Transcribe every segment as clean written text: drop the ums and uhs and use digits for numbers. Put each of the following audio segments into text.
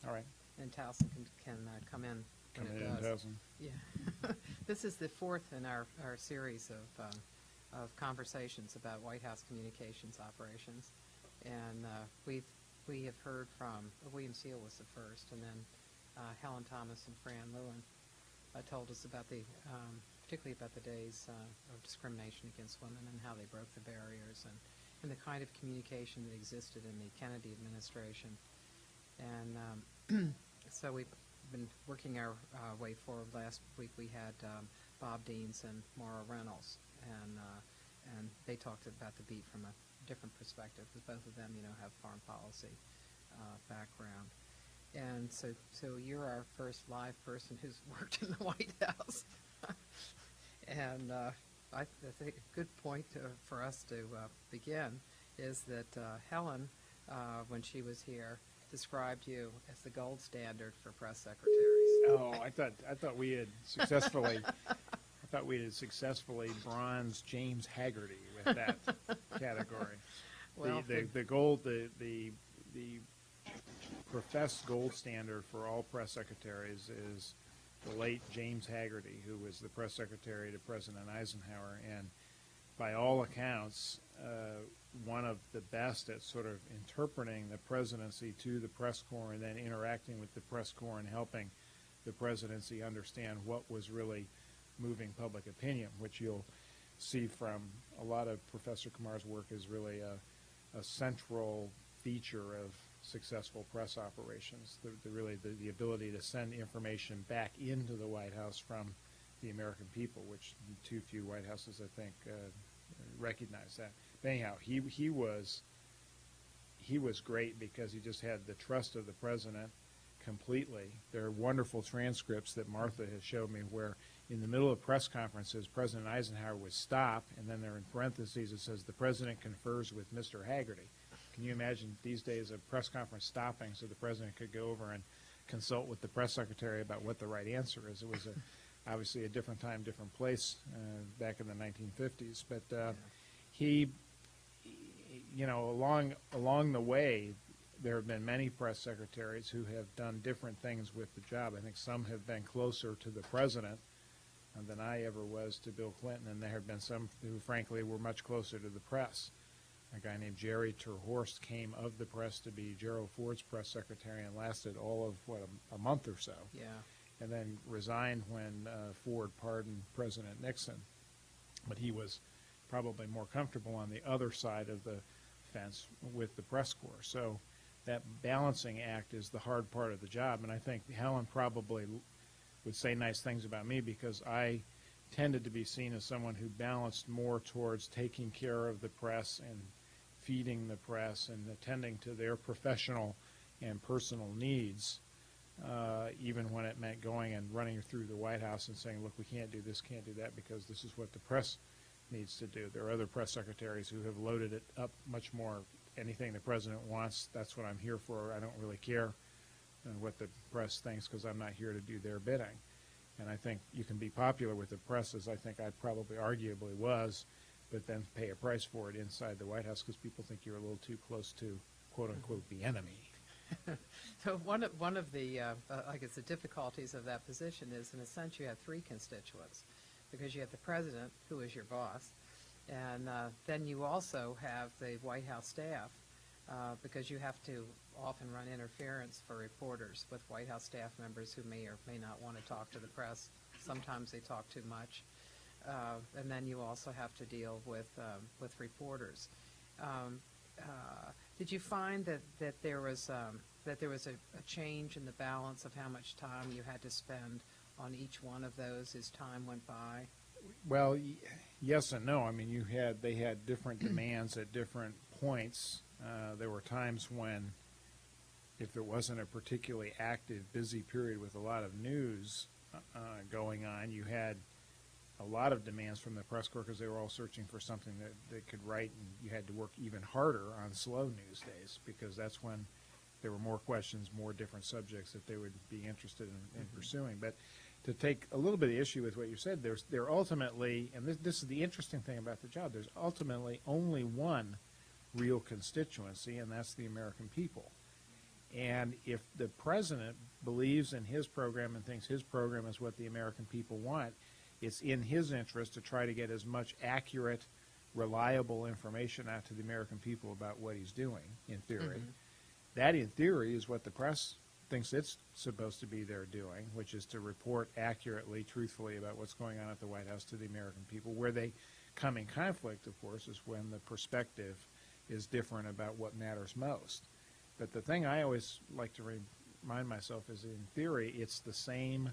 All right. And Towson can come in when Come it in, does. Towson. Yeah. This is the fourth in our series of conversations about White House communications operations. And we have heard from, William Seal was the first, and then Helen Thomas and Fran Lewin told us about particularly about the days of discrimination against women and how they broke the barriers and the kind of communication that existed in the Kennedy administration. And so we've been working our way forward. Last week we had Bob Deans and Maura Reynolds, and they talked about the beat from a different perspective, because both of them, have foreign policy background. And so you're our first live person who's worked in the White House. And I think a good point for us to begin is that Helen, when she was here, described you as the gold standard for press secretaries. Oh, I thought we had successfully bronzed James Haggerty with that category. Well, the professed gold standard for all press secretaries is the late James Haggerty, who was the press secretary to President Eisenhower, and by all accounts, one of the best at sort of interpreting the presidency to the press corps and then interacting with the press corps and helping the presidency understand what was really moving public opinion, which you'll see from a lot of Professor Kumar's work is really a central feature of successful press operations, the ability to send information back into the White House from the American people, which too few White Houses, I think, recognize that. But anyhow, he was great because he just had the trust of the president completely. There are wonderful transcripts that Martha has showed me where in the middle of press conferences, President Eisenhower would stop, and then there in parentheses it says, the president confers with Mr. Haggerty. Can you imagine these days a press conference stopping so the president could go over and consult with the press secretary about what the right answer is? It was obviously a different time, different place back in the 1950s. But he, along the way, there have been many press secretaries who have done different things with the job. I think some have been closer to the president than I ever was to Bill Clinton, and there have been some who, frankly, were much closer to the press. A guy named Jerry Terhorst came of the press to be Gerald Ford's press secretary and lasted all of, a month or so. Yeah. And then resigned when Ford pardoned President Nixon. But he was probably more comfortable on the other side of the fence with the press corps. So that balancing act is the hard part of the job. And I think Helen probably would say nice things about me because I tended to be seen as someone who balanced more towards taking care of the press and feeding the press and attending to their professional and personal needs, even when it meant going and running through the White House and saying, look, we can't do this, can't do that, because this is what the press needs to do. There are other press secretaries who have loaded it up much more. Anything the president wants, that's what I'm here for. I don't really care what the press thinks because I'm not here to do their bidding. And I think you can be popular with the press, as I think I probably arguably was, but then pay a price for it inside the White House because people think you're a little too close to, quote unquote, the enemy. So one of the, I guess, the difficulties of that position is, in a sense, you have three constituents, because you have the president, who is your boss, and then you also have the White House staff, because you have to often run interference for reporters with White House staff members who may or may not want to talk to the press. Sometimes they talk too much. And then you also have to deal with reporters. Did you find that there was a change in the balance of how much time you had to spend on each one of those as time went by? Well, yes and no. I mean, they had different demands at different points. There were times when, if there wasn't a particularly active, busy period with a lot of news going on, you had a lot of demands from the press corps because they were all searching for something that they could write, and you had to work even harder on slow news days because that's when there were more questions, more different subjects that they would be interested in pursuing. But to take a little bit of issue with what you said, there ultimately, and this is the interesting thing about the job, there's ultimately only one real constituency, and that's the American people. And if the president believes in his program and thinks his program is what the American people want, it's in his interest to try to get as much accurate, reliable information out to the American people about what he's doing, in theory. That, in theory, is what the press thinks it's supposed to be there doing, which is to report accurately, truthfully about what's going on at the White House to the American people. Where they come in conflict, of course, is when the perspective is different about what matters most. But the thing I always like to remind myself is, in theory, it's the same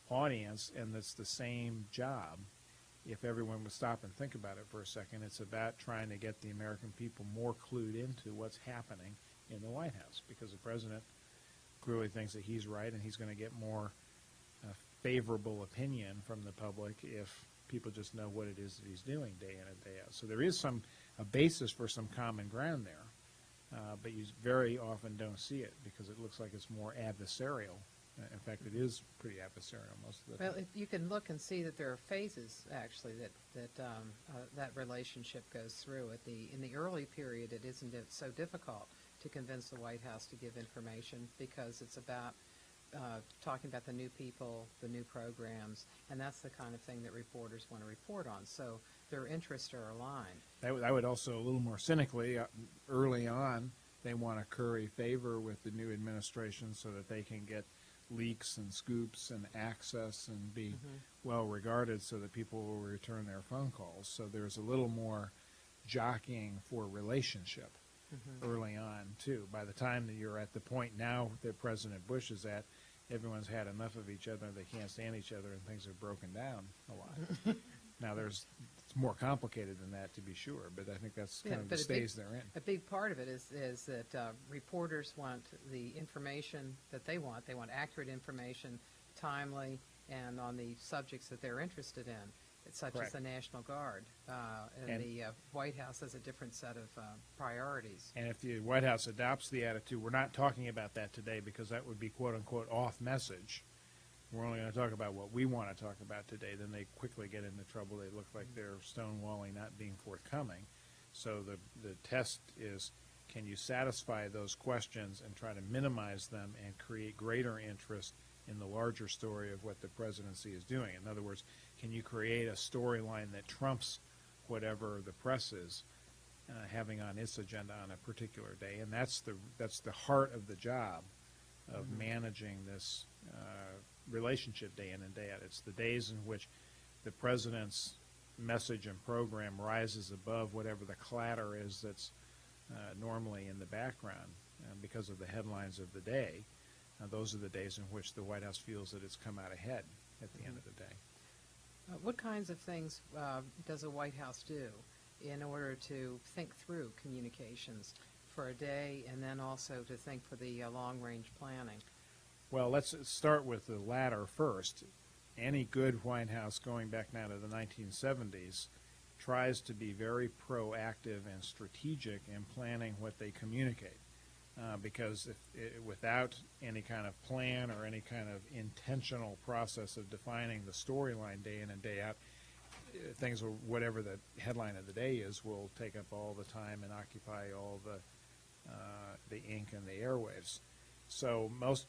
audience and it's the same job. If everyone would stop and think about it for a second, it's about trying to get the American people more clued into what's happening in the White House, because the president clearly thinks that he's right, and he's going to get more favorable opinion from the public if people just know what it is that he's doing day in and day out. So there is a basis for some common ground there, but you very often don't see it because it looks like it's more adversarial. In fact, it is pretty adversarial most of the time. Well, if you can look and see that there are phases, actually, that relationship goes through. In the early period, it isn't so difficult to convince the White House to give information because it's about talking about the new people, the new programs, and that's the kind of thing that reporters want to report on. So their interests are aligned. I would also, a little more cynically, early on, they want to curry favor with the new administration so that they can get leaks and scoops and access and be well regarded so that people will return their phone calls. So there's a little more jockeying for relationship early on, too. By the time that you're at the point now that President Bush is at, everyone's had enough of each other, they can't stand each other, and things have broken down a lot. Now, it's more complicated than that, to be sure, but I think that's kind of the stage they're in. A big part of it is that reporters want the information that they want. They want accurate information, timely, and on the subjects that they're interested in, such as the National Guard. And the White House has a different set of priorities. And if the White House adopts the attitude, we're not talking about that today because that would be, quote-unquote, off message. We're only going to talk about what we want to talk about today. Then they quickly get into trouble. They look like they're stonewalling, not being forthcoming. So the test is, can you satisfy those questions and try to minimize them and create greater interest in the larger story of what the presidency is doing? In other words, can you create a storyline that trumps whatever the press is having on its agenda on a particular day? And that's the heart of the job of managing this relationship day in and day out. It's the days in which the president's message and program rises above whatever the clatter is that's normally in the background because of the headlines of the day. Those are the days in which the White House feels that it's come out ahead at the end of the day. What kinds of things does a White House do in order to think through communications for a day and then also to think for the long-range planning? Well, let's start with the latter first. Any good White House, going back now to the 1970s, tries to be very proactive and strategic in planning what they communicate. Because without any kind of plan or any kind of intentional process of defining the storyline day in and day out, things, whatever the headline of the day is, will take up all the time and occupy all the ink and the airwaves. So most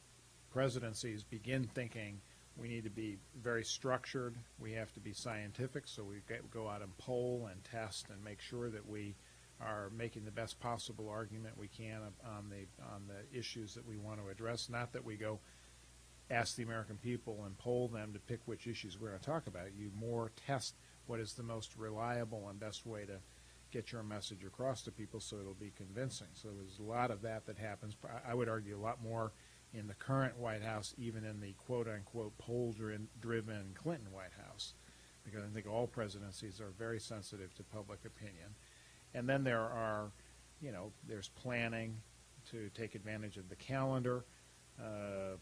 presidencies begin thinking we need to be very structured, we have to be scientific, so we go out and poll and test and make sure that we are making the best possible argument we can on the issues that we want to address. Not that we go ask the American people and poll them to pick which issues we're going to talk about. You more test what is the most reliable and best way to get your message across to people so it'll be convincing. So there's a lot of that happens. I would argue a lot more in the current White House, even in the quote-unquote poll-driven Clinton White House, because I think all presidencies are very sensitive to public opinion. And then there are, there's planning to take advantage of the calendar,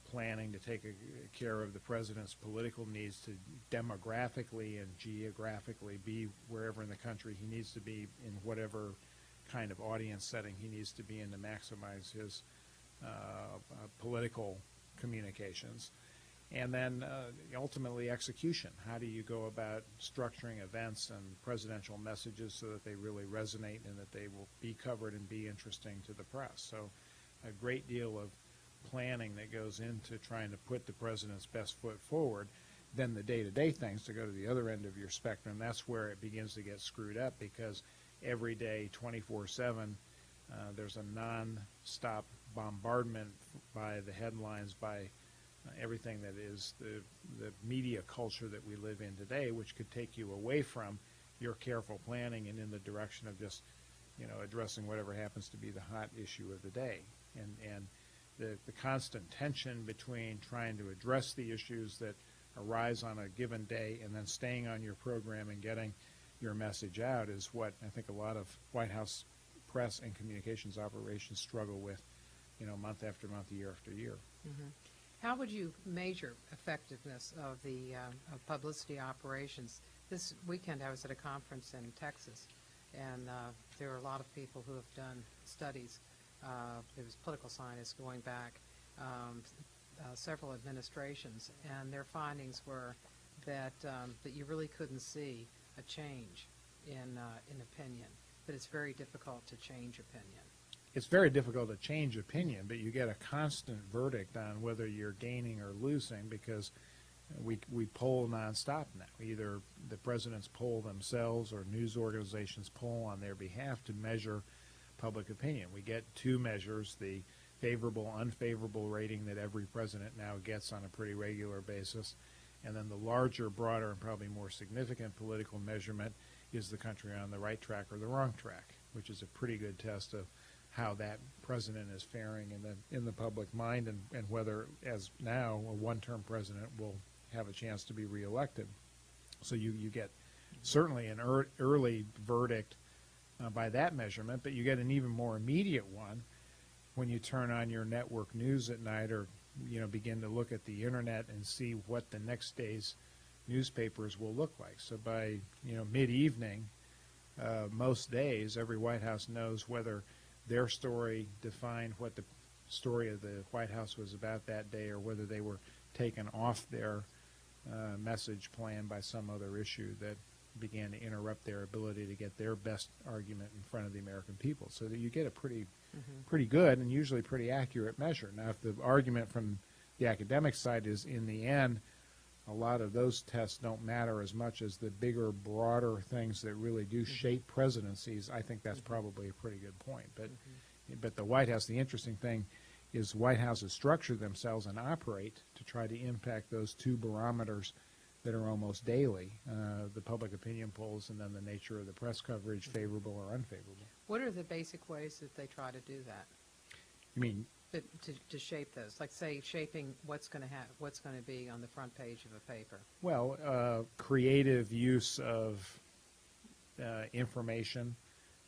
planning to take care of the president's political needs to demographically and geographically be wherever in the country he needs to be in whatever kind of audience setting he needs to be in to maximize his political communications. And then ultimately execution. How do you go about structuring events and presidential messages so that they really resonate and that they will be covered and be interesting to the press? So a great deal of planning that goes into trying to put the president's best foot forward. Then the day-to-day things, to go to the other end of your spectrum, that's where it begins to get screwed up, because every day, 24/7, there's a non-stop bombardment by the headlines, by everything that is the media culture that we live in today, which could take you away from your careful planning and in the direction of just, addressing whatever happens to be the hot issue of the day. And the constant tension between trying to address the issues that arise on a given day and then staying on your program and getting your message out is what I think a lot of White House press and communications operations struggle with, month after month, year after year. Mm-hmm. How would you measure effectiveness of the of publicity operations? This weekend I was at a conference in Texas, and there were a lot of people who have done studies. There was political scientists going back several administrations, and their findings were that that you really couldn't see a change in opinion, that it's very difficult to change opinion. It's very difficult to change opinion, but you get a constant verdict on whether you're gaining or losing, because we poll nonstop now. Either the presidents poll themselves or news organizations poll on their behalf to measure public opinion. We get two measures, the favorable, unfavorable rating that every president now gets on a pretty regular basis, and then the larger, broader, and probably more significant political measurement is the country on the right track or the wrong track, which is a pretty good test of how that president is faring in the public mind, and whether, as now, a one-term president will have a chance to be reelected. So you get certainly an early verdict by that measurement, but you get an even more immediate one when you turn on your network news at night, or begin to look at the internet and see what the next day's newspapers will look like. So by mid-evening, most days, every White House knows whether their story defined what the story of the White House was about that day, or whether they were taken off their message plan by some other issue that began to interrupt their ability to get their best argument in front of the American people. So that you get a pretty good and usually pretty accurate measure. Now, if the argument from the academic side is, in the end, a lot of those tests don't matter as much as the bigger, broader things that really do shape presidencies, I think that's probably a pretty good point. But the White House, the interesting thing is White Houses structure themselves and operate to try to impact those two barometers that are almost daily, the public opinion polls and then the nature of the press coverage, favorable or unfavorable. What are the basic ways that they try to do that? You mean? To shape those, like, say, shaping what's going to be on the front page of a paper. Well, creative use of information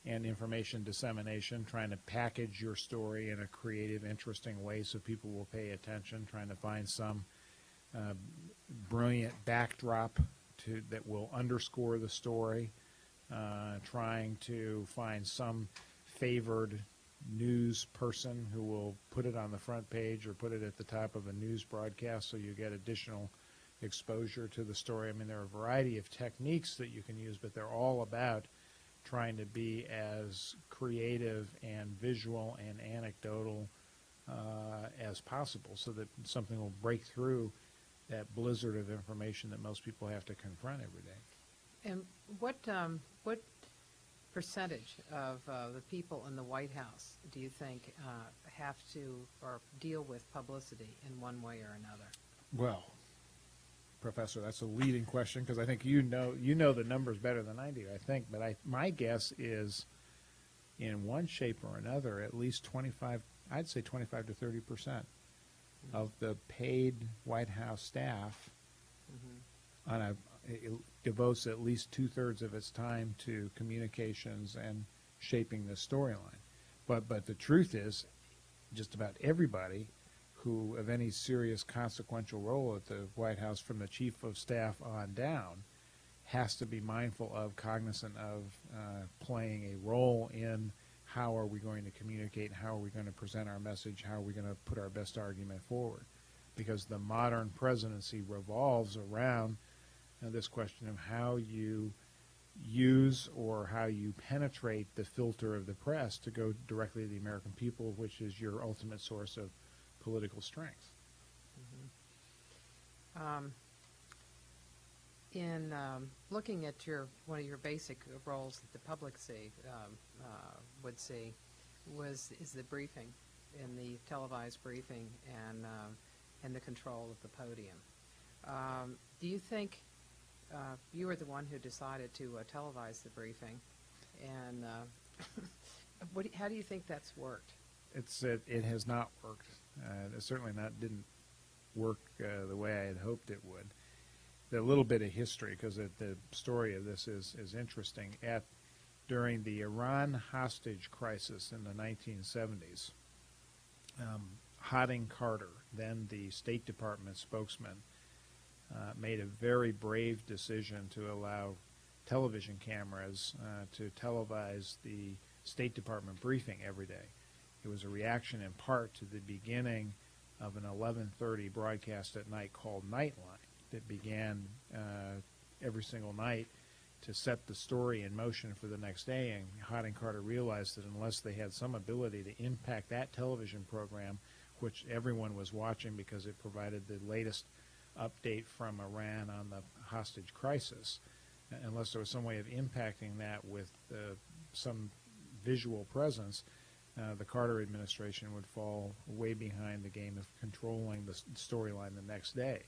and information dissemination, trying to package your story in a creative, interesting way so people will pay attention, trying to find some brilliant backdrop that will underscore the story, trying to find some favored news person who will put it on the front page or put it at the top of a news broadcast so you get additional exposure to the story. I mean, there are a variety of techniques that you can use, but they're all about trying to be as creative and visual and anecdotal as possible, so that something will break through that blizzard of information that most people have to confront every day. And what percentage of the people in the White House do you think have to or deal with publicity in one way or another? Well, Professor, that's a leading question, because I think you know the numbers better than I do, I think. But my guess is, in one shape or another, at least 25, I'd say 25 to 30% of the paid White House staff it devotes at least 2/3 of its time to communications and shaping the storyline. But the truth is, just about everybody who of any serious consequential role at the White House, from the chief of staff on down, has to be mindful of, cognizant of playing a role in how are we going to communicate, how are we going to present our message, how are we going to put our best argument forward. Because the modern presidency revolves around this question of how you use or how you penetrate the filter of the press to go directly to the American people, which is your ultimate source of political strength. In looking at one of your basic roles that the public would see is the briefing, in the televised briefing, and the control of the podium. Do you think you were the one who decided to televise the briefing, and how do you think that's worked? It has not worked. It certainly didn't work the way I had hoped it would. A little bit of history, because the story of this is interesting. During the Iran hostage crisis in the 1970s, Harding Carter, then the State Department spokesman, made a very brave decision to allow television cameras to televise the State Department briefing every day. It was a reaction in part to the beginning of an 11:30 broadcast at night called Nightline that began every single night to set the story in motion for the next day. And Harding Carter realized that unless they had some ability to impact that television program, which everyone was watching because it provided the latest update from Iran on the hostage crisis, unless there was some way of impacting that with some visual presence, the Carter administration would fall way behind the game of controlling the storyline the next day.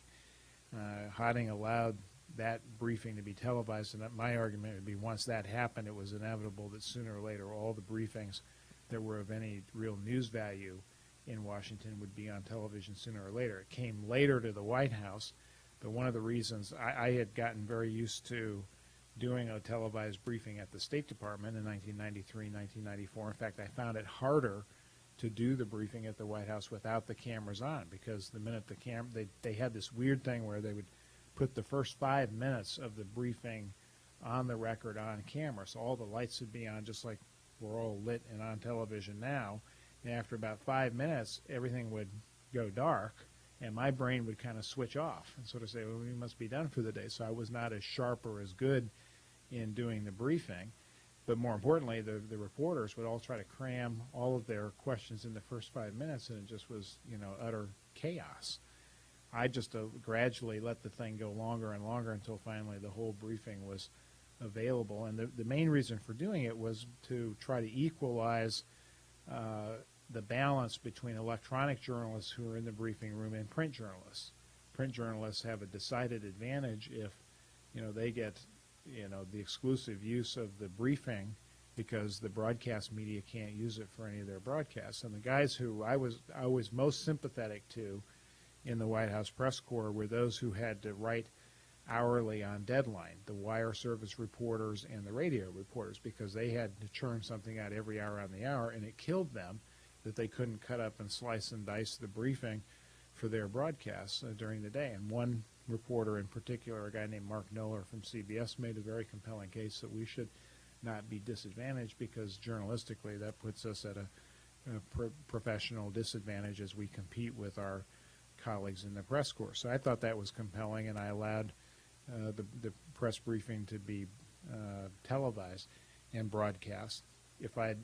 Harding allowed that briefing to be televised, and my argument would be once that happened, it was inevitable that sooner or later all the briefings that were of any real news value in Washington would be on television sooner or later. It came later to the White House, but one of the reasons I had gotten very used to doing a televised briefing at the State Department in 1993, 1994. In fact, I found it harder to do the briefing at the White House without the cameras on, because the minute they had this weird thing where they would put the first 5 minutes of the briefing on the record on camera, so all the lights would be on just like we're all lit and on television now. And after about 5 minutes, everything would go dark, and my brain would kind of switch off and sort of say, well, we must be done for the day. So I was not as sharp or as good in doing the briefing. But more importantly, the reporters would all try to cram all of their questions in the first 5 minutes, and it just was, utter chaos. I just gradually let the thing go longer and longer until finally the whole briefing was available. And the main reason for doing it was to try to equalize the balance between electronic journalists who are in the briefing room and print journalists. Print journalists have a decided advantage if, they get, the exclusive use of the briefing because the broadcast media can't use it for any of their broadcasts. And the guys who I was most sympathetic to in the White House press corps were those who had to write hourly on deadline, the wire service reporters and the radio reporters, because they had to churn something out every hour on the hour, and it killed them that they couldn't cut up and slice and dice the briefing for their broadcasts during the day. And one reporter in particular, a guy named Mark Miller from CBS, made a very compelling case that we should not be disadvantaged, because journalistically that puts us at a professional disadvantage as we compete with our colleagues in the press corps. So I thought that was compelling, and I allowed the press briefing to be televised and broadcast. If I had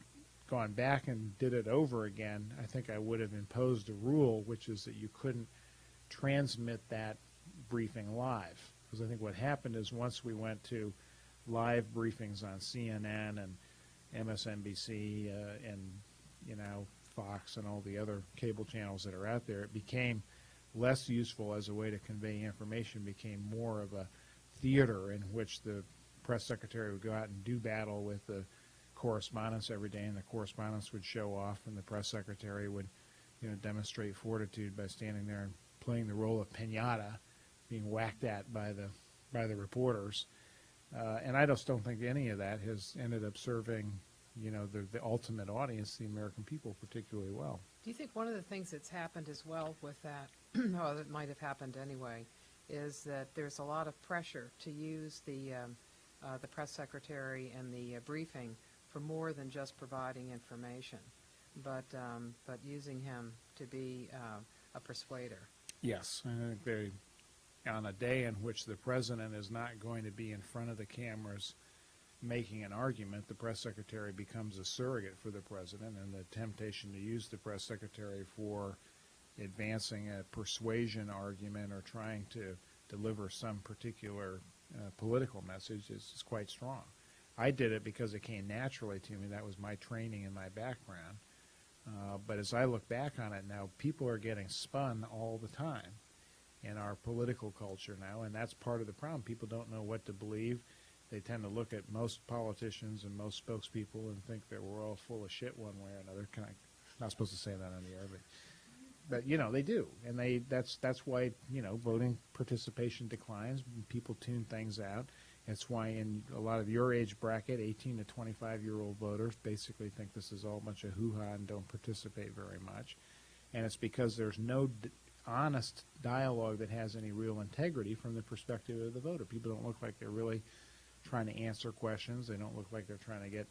gone back and did it over again, I think I would have imposed a rule, which is that you couldn't transmit that briefing live. Because I think what happened is once we went to live briefings on CNN and MSNBC and Fox and all the other cable channels that are out there, it became less useful as a way to convey information, became more of a theater in which the press secretary would go out and do battle with the correspondents every day, and the correspondents would show off, and the press secretary would demonstrate fortitude by standing there and playing the role of piñata, being whacked at by the reporters. And I just don't think any of that has ended up serving the ultimate audience, the American people, particularly well. Do you think one of the things that's happened as well with that, or that might have happened anyway, is that there's a lot of pressure to use the press secretary and the briefing for more than just providing information, but using him to be a persuader? Yes, I think on a day in which the president is not going to be in front of the cameras making an argument, the press secretary becomes a surrogate for the president, and the temptation to use the press secretary for advancing a persuasion argument or trying to deliver some particular political message is quite strong. I did it because it came naturally to me. That was my training and my background. But as I look back on it now, people are getting spun all the time in our political culture now, and that's part of the problem. People don't know what to believe. They tend to look at most politicians and most spokespeople and think that we're all full of shit one way or another. Not supposed to say that on the air, but you know, they do, and that's why, you know, voting participation declines. People tune things out. It's why in a lot of your age bracket, 18 to 25-year-old voters basically think this is all a bunch of hoo-ha and don't participate very much. And it's because there's no honest dialogue that has any real integrity from the perspective of the voter. People don't look like they're really trying to answer questions. They don't look like they're trying to get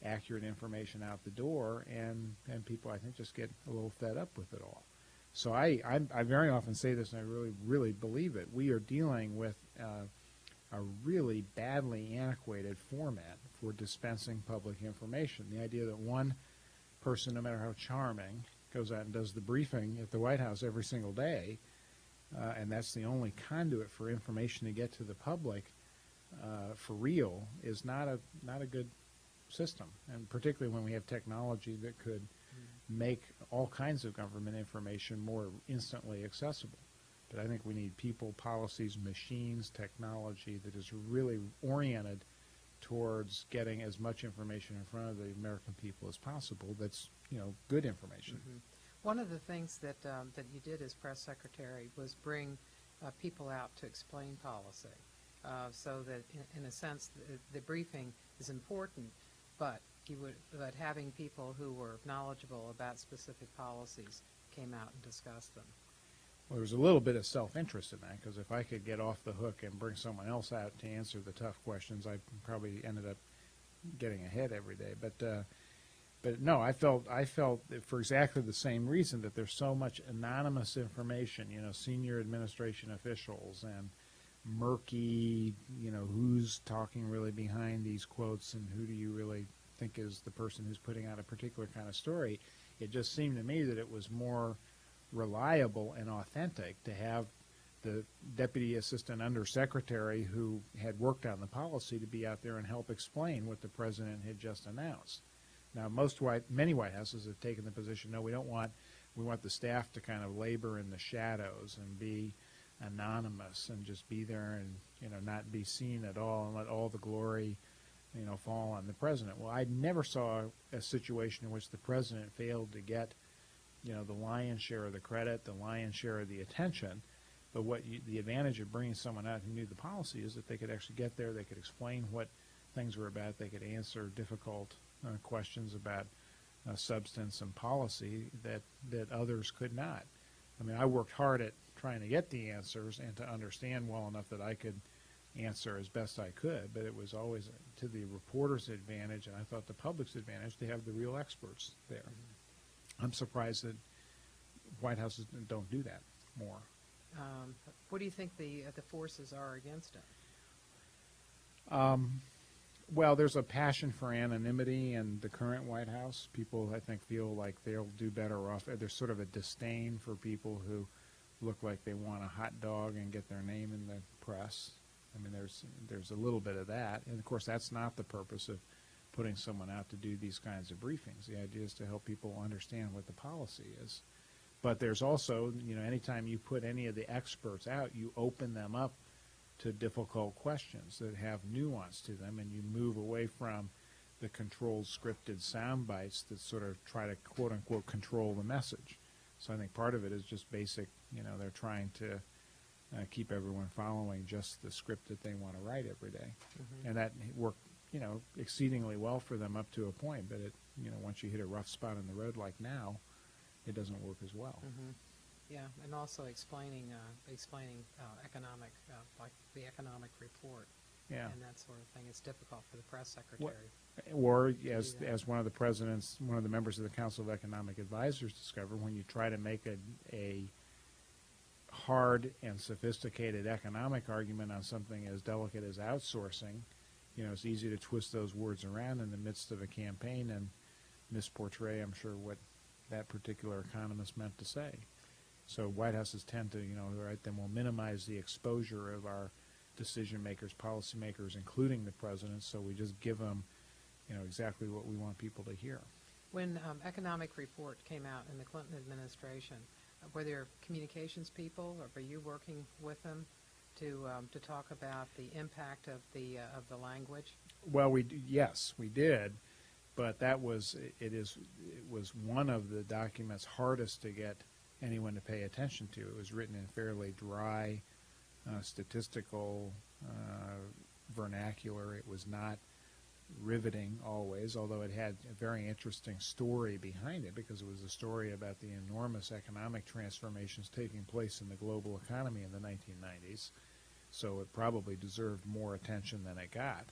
accurate information out the door, and people, I think, just get a little fed up with it all. So I very often say this, and I really, really believe it. We are dealing with a really badly antiquated format for dispensing public information. The idea that one person, no matter how charming, goes out and does the briefing at the White House every single day, and that's the only conduit for information to get to the public for real, is not a good system, and particularly when we have technology that could make all kinds of government information more instantly accessible. But I think we need people, policies, machines, technology that is really oriented towards getting as much information in front of the American people as possible that's, you know, good information. Mm-hmm. One of the things that you did as press secretary was bring people out to explain policy, so that in a sense the briefing is important, but having people who were knowledgeable about specific policies came out and discussed them. Well, there was a little bit of self-interest in that, because if I could get off the hook and bring someone else out to answer the tough questions, I probably ended up getting ahead every day. But no, I felt that for exactly the same reason, that there's so much anonymous information, you know, senior administration officials and murky, you know, who's talking really behind these quotes and who do you really think is the person who's putting out a particular kind of story. It just seemed to me that it was more reliable and authentic to have the deputy assistant undersecretary who had worked on the policy to be out there and help explain what the president had just announced. Now, many White Houses have taken the position, no, we want the staff to kind of labor in the shadows and be anonymous and just be there and, you know, not be seen at all and let all the glory, you know, fall on the president. Well, I never saw a situation in which the president failed to get, you know, the lion's share of the credit, the lion's share of the attention. But the advantage of bringing someone out who knew the policy is that they could actually get there, they could explain what things were about, they could answer difficult questions about substance and policy that others could not. I mean, I worked hard at trying to get the answers and to understand well enough that I could answer as best I could, but it was always to the reporter's advantage, and I thought the public's advantage, to have the real experts there. Mm-hmm. I'm surprised that White Houses don't do that more. What do you think the forces are against it? Well, there's a passion for anonymity in the current White House. People, I think, feel like they'll do better off. There's sort of a disdain for people who look like they want a hot dog and get their name in the press. I mean, there's a little bit of that. And, of course, that's not the purpose of putting someone out to do these kinds of briefings. The idea is to help people understand what the policy is. But there's also, you know, anytime you put any of the experts out, you open them up to difficult questions that have nuance to them, and you move away from the controlled, scripted sound bites that sort of try to, quote-unquote, control the message. So I think part of it is just basic, you know, they're trying to keep everyone following just the script that they want to write every day. Mm-hmm. And that worked, you know, exceedingly well for them up to a point, but it, you know, once you hit a rough spot in the road like now, it doesn't work as well. Mm-hmm. Yeah, and also explaining economic, like the economic report, yeah, and that sort of thing. It's difficult for the press secretary. Or as one of the members of the Council of Economic Advisors discovered, when you try to make a hard and sophisticated economic argument on something as delicate as outsourcing, it's easy to twist those words around in the midst of a campaign and misportray, I'm sure, what that particular economist meant to say. So White Houses tend to, right, then we'll minimize the exposure of our decision makers, policymakers, including the president, so we just give them, exactly what we want people to hear. When economic report came out in the Clinton administration, were there communications people, or were you working with them to talk about the impact of the language? Well, yes, we did, but it was one of the documents hardest to get anyone to pay attention to. It was written in fairly dry, statistical vernacular. It was not riveting always, although it had a very interesting story behind it, because it was a story about the enormous economic transformations taking place in the global economy in the 1990s. So it probably deserved more attention than it got.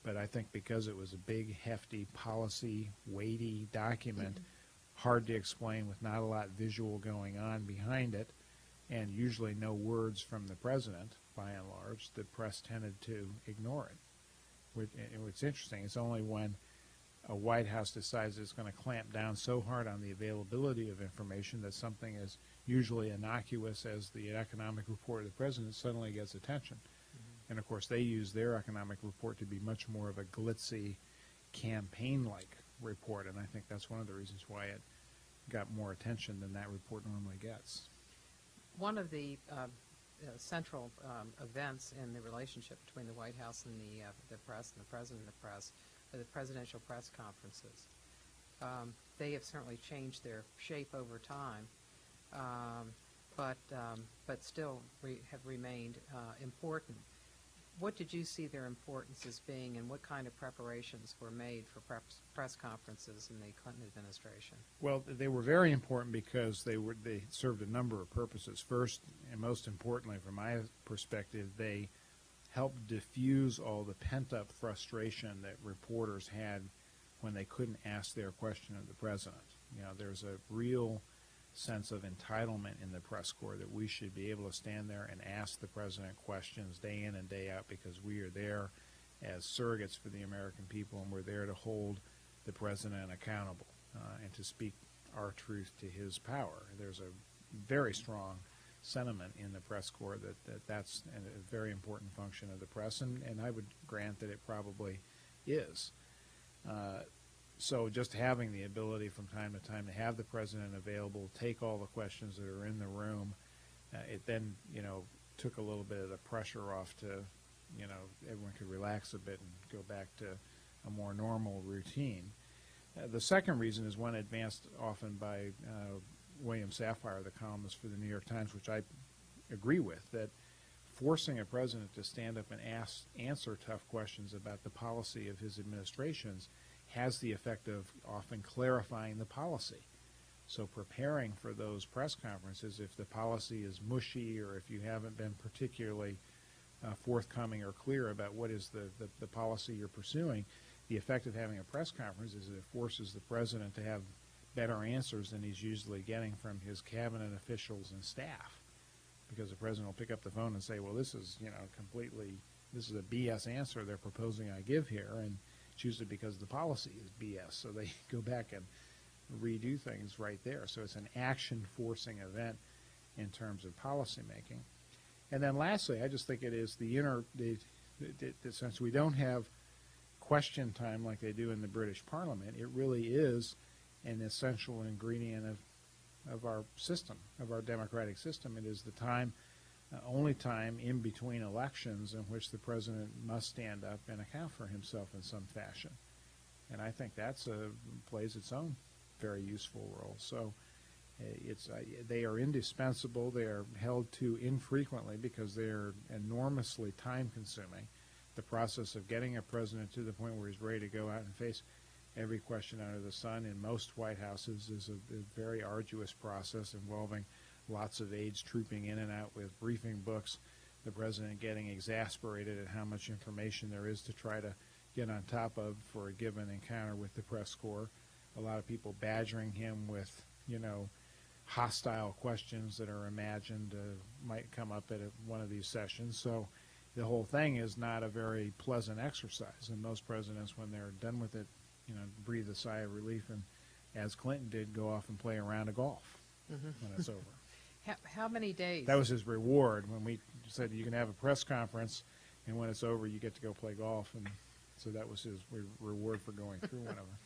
But I think because it was a big, hefty, policy, weighty document, hard to explain with not a lot visual going on behind it, and usually no words from the president, by and large, the press tended to ignore it. What's interesting, it's only when a White House decides it's going to clamp down so hard on the availability of information that something as usually innocuous as the economic report of the president suddenly gets attention. Mm-hmm. And of course they use their economic report to be much more of a glitzy, campaign-like report, and I think that's one of the reasons why it got more attention than that report normally gets. One of the central events in the relationship between the White House and the press and the president of the press are the presidential press conferences. They have certainly changed their shape over time, but still have remained important. What did you see their importance as being, and what kind of preparations were made for press conferences in the Clinton administration? Well, they were very important because they served a number of purposes. First, and most importantly from my perspective, they helped diffuse all the pent-up frustration that reporters had when they couldn't ask their question of the president. There's a real sense of entitlement in the press corps that we should be able to stand there and ask the president questions day in and day out, because we are there as surrogates for the American people, and we're there to hold the president accountable and to speak our truth to his power. There's a very strong sentiment in the press corps that's a very important function of the press, and I would grant that it probably is. So just having the ability from time to time to have the president available, take all the questions that are in the room, it then, took a little bit of the pressure off to, everyone could relax a bit and go back to a more normal routine. The second reason is one advanced often by William Safire, the columnist for the New York Times, which I agree with, that forcing a president to stand up and answer tough questions about the policy of his administrations has the effect of often clarifying the policy. So preparing for those press conferences, if the policy is mushy or if you haven't been particularly forthcoming or clear about what is the policy you're pursuing, the effect of having a press conference is that it forces the president to have better answers than he's usually getting from his cabinet officials and staff. Because the president will pick up the phone and say, well, this is, this is a BS answer they're proposing I give here, and it's usually because the policy is BS, so they go back and redo things right there. So it's an action-forcing event in terms of policy making. And then lastly, I just think it is since we don't have question time like they do in the British Parliament, it really is an essential ingredient of our system, of our democratic system. It is the time, only time in between elections in which the president must stand up and account for himself in some fashion. And I think that's plays its own very useful role. So they are indispensable. They are held to infrequently because they are enormously time-consuming. The process of getting a president to the point where he's ready to go out and face every question under the sun in most White Houses is a very arduous process involving lots of aides trooping in and out with briefing books, the president getting exasperated at how much information there is to try to get on top of for a given encounter with the press corps, a lot of people badgering him with, hostile questions that are imagined might come up at one of these sessions. So the whole thing is not a very pleasant exercise. And most presidents, when they're done with it, breathe a sigh of relief, and as Clinton did, go off and play a round of golf when it's over. How many days? That was his reward when we said you can have a press conference, and when it's over, you get to go play golf. And so that was his reward for going through one of them.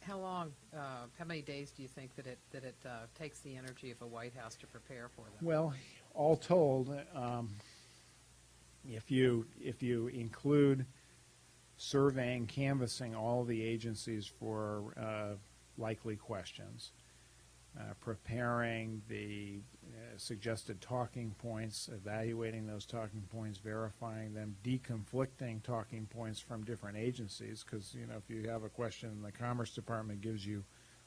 How long? How many days do you think that it takes the energy of a White House to prepare for them? Well, all told, if you include surveying, canvassing all the agencies for likely questions, preparing the suggested talking points, evaluating those talking points, verifying them, deconflicting talking points from different agencies, because if you have a question and the Commerce Department gives you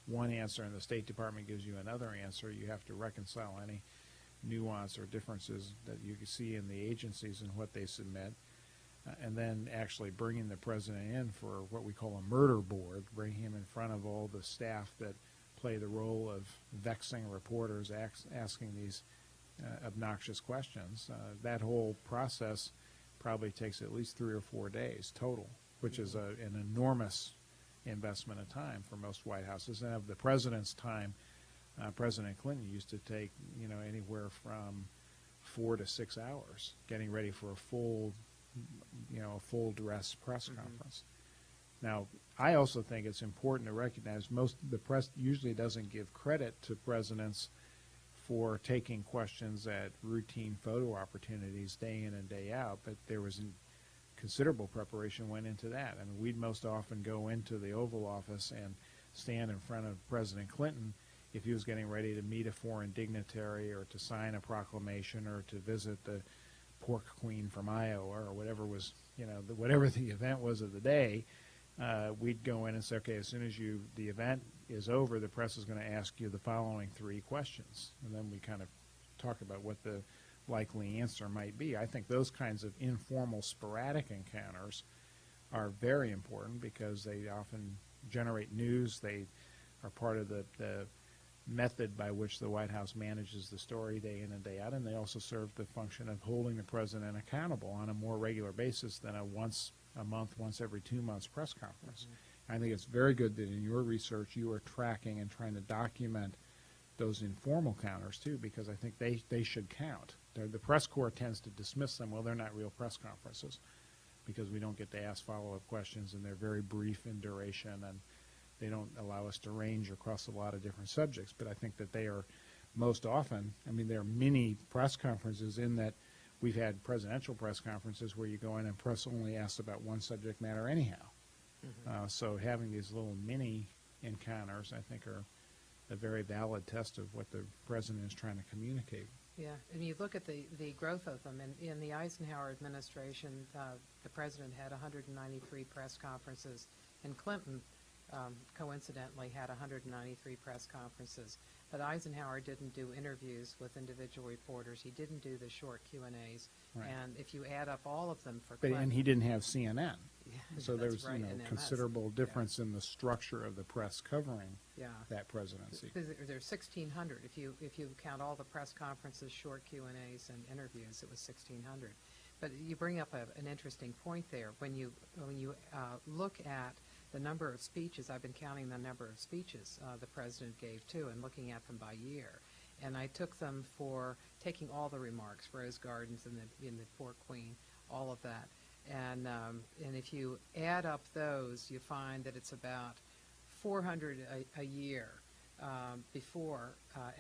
one answer and the State Department gives you another answer, you have to reconcile any nuance or differences that you can see in the agencies and what they submit. And then actually bringing the president in for what we call a murder board, bringing him in front of all the staff that play the role of vexing reporters, asking these obnoxious questions. That whole process probably takes at least 3 or 4 days total, which is an enormous investment of time for most White Houses. And of the president's time, President Clinton used to take anywhere from 4 to 6 hours getting ready for a full dress press conference. Now, I also think it's important to recognize the press usually doesn't give credit to presidents for taking questions at routine photo opportunities day in and day out, but there was considerable preparation went into that. I mean, we'd most often go into the Oval Office and stand in front of President Clinton if he was getting ready to meet a foreign dignitary or to sign a proclamation or to visit the pork queen from Iowa or whatever was, whatever the event was of the day. We'd go in and say, okay, as soon as the event is over, the press is going to ask you the following 3 questions. And then we kind of talk about what the likely answer might be. I think those kinds of informal, sporadic encounters are very important because they often generate news. They are part of the method by which the White House manages the story day in and day out, and they also serve the function of holding the president accountable on a more regular basis than a once a month, once every 2 months press conference. I think it's very good that in your research you are tracking and trying to document those informal counters too, because I think they should count. The press corps tends to dismiss them. Well, they're not real press conferences because we don't get to ask follow-up questions, and they're very brief in duration, and they don't allow us to range across a lot of different subjects. But I think that they are most often, they're mini press conferences in that we've had presidential press conferences where you go in and press only asks about one subject matter anyhow. So having these little mini encounters, I think, are a very valid test of what the president is trying to communicate. Yeah, and you look at the growth of them. In the Eisenhower administration, the president had 193 press conferences, and Clinton coincidentally had 193 press conferences. But Eisenhower didn't do interviews with individual reporters. He didn't do the short Q&As. Right. And if you add up all of them for Clinton... And he didn't have CNN. Yeah, so there's right, considerable difference in the structure of the press covering that presidency. Because there's 1,600. If you count all the press conferences, short Q&As, and interviews, it was 1,600. But you bring up an interesting point there. When you look at the number of speeches, I've been counting the number of speeches the president gave too, and looking at them by year. And I took them for taking all the remarks, Rose Gardens and the Pork Queen, all of that. And if you add up those, you find that it's about 400 a year before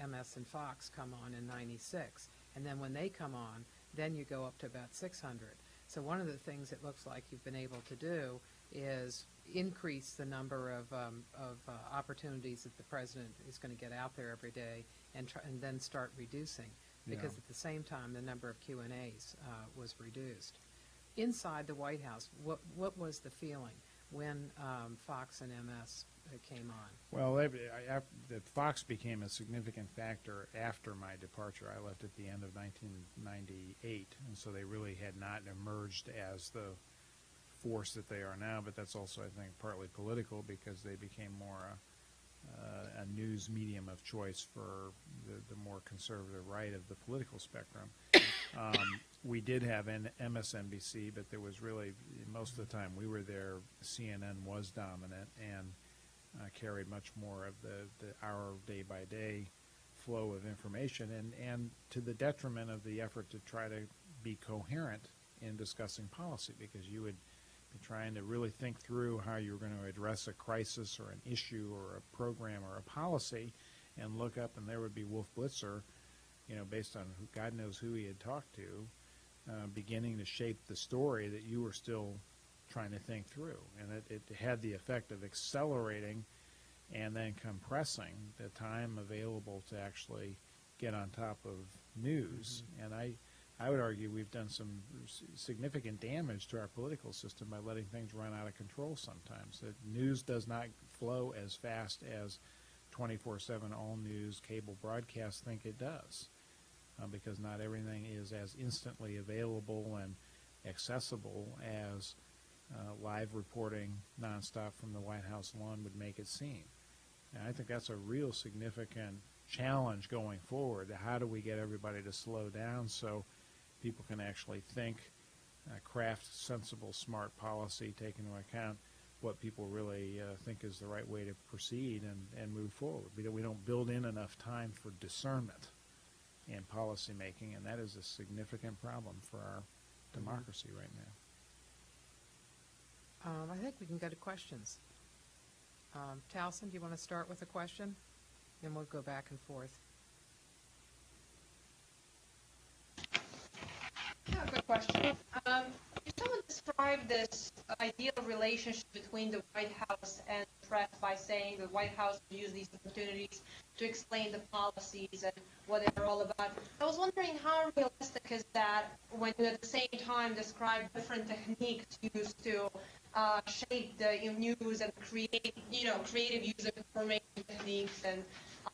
MS and Fox come on in '96. And then when they come on, then you go up to about 600. So one of the things it looks like you've been able to do is increase the number of opportunities that the president is going to get out there every day, and then start reducing, because at the same time the number of Q&As was reduced. Inside the White House, what was the feeling when Fox and MS came on? Well, Fox became a significant factor after my departure. I left at the end of 1998, and so they really had not emerged as the force that they are now, but that's also, I think, partly political, because they became more a news medium of choice for the more conservative right of the political spectrum. We did have an MSNBC, but there was really, most of the time we were there, CNN was dominant and carried much more of our day-by-day flow of information, and to the detriment of the effort to try to be coherent in discussing policy, because you would be trying to really think through how you were going to address a crisis or an issue or a program or a policy, and look up and there would be Wolf Blitzer, based on God knows who he had talked to, beginning to shape the story that you were still trying to think through. And it had the effect of accelerating and then compressing the time available to actually get on top of news. And I would argue we've done some significant damage to our political system by letting things run out of control sometimes. That news does not flow as fast as 24/7 all news cable broadcasts think it does, because not everything is as instantly available and accessible as live reporting nonstop from the White House lawn would make it seem. And I think that's a real significant challenge going forward. How do we get everybody to slow down so people can actually think, craft sensible, smart policy, take into account what people really think is the right way to proceed and move forward. We don't build in enough time for discernment in policy making, and that is a significant problem for our democracy right now. I think we can go to questions. Towson, do you want to start with a question? Then we'll go back and forth. Yeah, good question. You someone described this ideal relationship between the White House and the press by saying the White House will use these opportunities to explain the policies and what they're all about. I was wondering how realistic is that when you at the same time describe different techniques used to shape the news and create, creative use of information techniques, and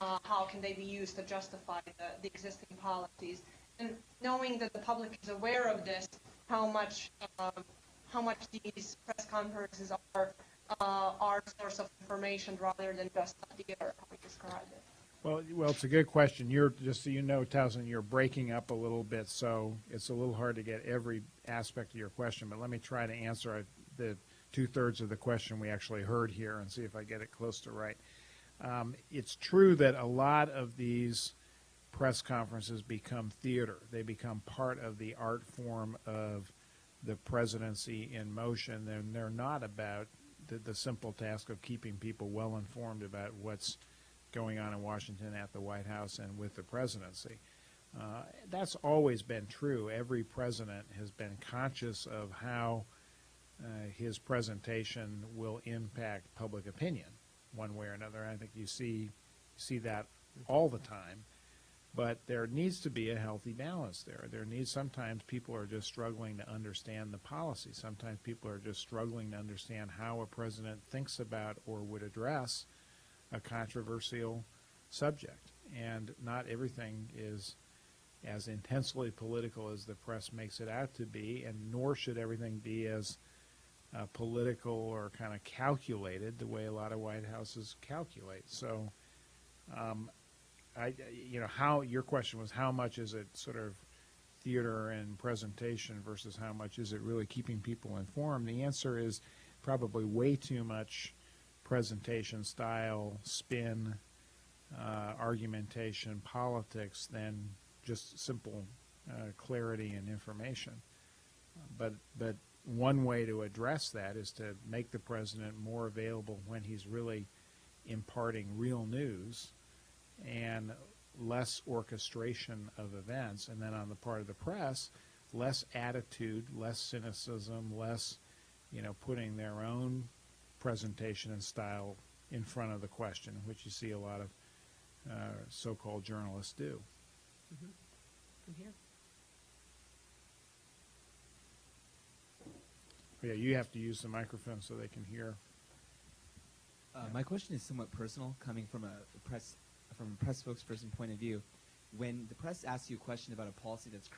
how can they be used to justify the existing policies. And knowing that the public is aware of this, how much these press conferences are source of information rather than just theater, how we describe it. Well, it's a good question. You're, just so you know, Towson, you're breaking up a little bit, so it's a little hard to get every aspect of your question, but let me try to answer the two-thirds of the question we actually heard here and see if I get it close to right. It's true that a lot of these press conferences become theater. They become part of the art form of the presidency in motion. They're not about the simple task of keeping people well informed about what's going on in Washington at the White House and with the presidency. That's always been true. Every president has been conscious of how his presentation will impact public opinion one way or another. I think you see that all the time. But there needs to be a healthy balance there. Sometimes people are just struggling to understand the policy. Sometimes people are just struggling to understand how a president thinks about or would address a controversial subject. And not everything is as intensely political as the press makes it out to be, and nor should everything be as political or kind of calculated the way a lot of White Houses calculate. So how your question was, how much is it sort of theater and presentation versus how much is it really keeping people informed? The answer is probably way too much presentation style, spin, argumentation, politics than just simple clarity and information. But one way to address that is to make the president more available when he's really imparting real news, and less orchestration of events, and then on the part of the press, less attitude, less cynicism, less, putting their own presentation and style in front of the question, which you see a lot of so-called journalists do. Mm-hmm. From here. Yeah, you have to use the microphone so they can hear. My question is somewhat personal, coming from a press spokesperson point of view. When the press asks you a question about a policy that's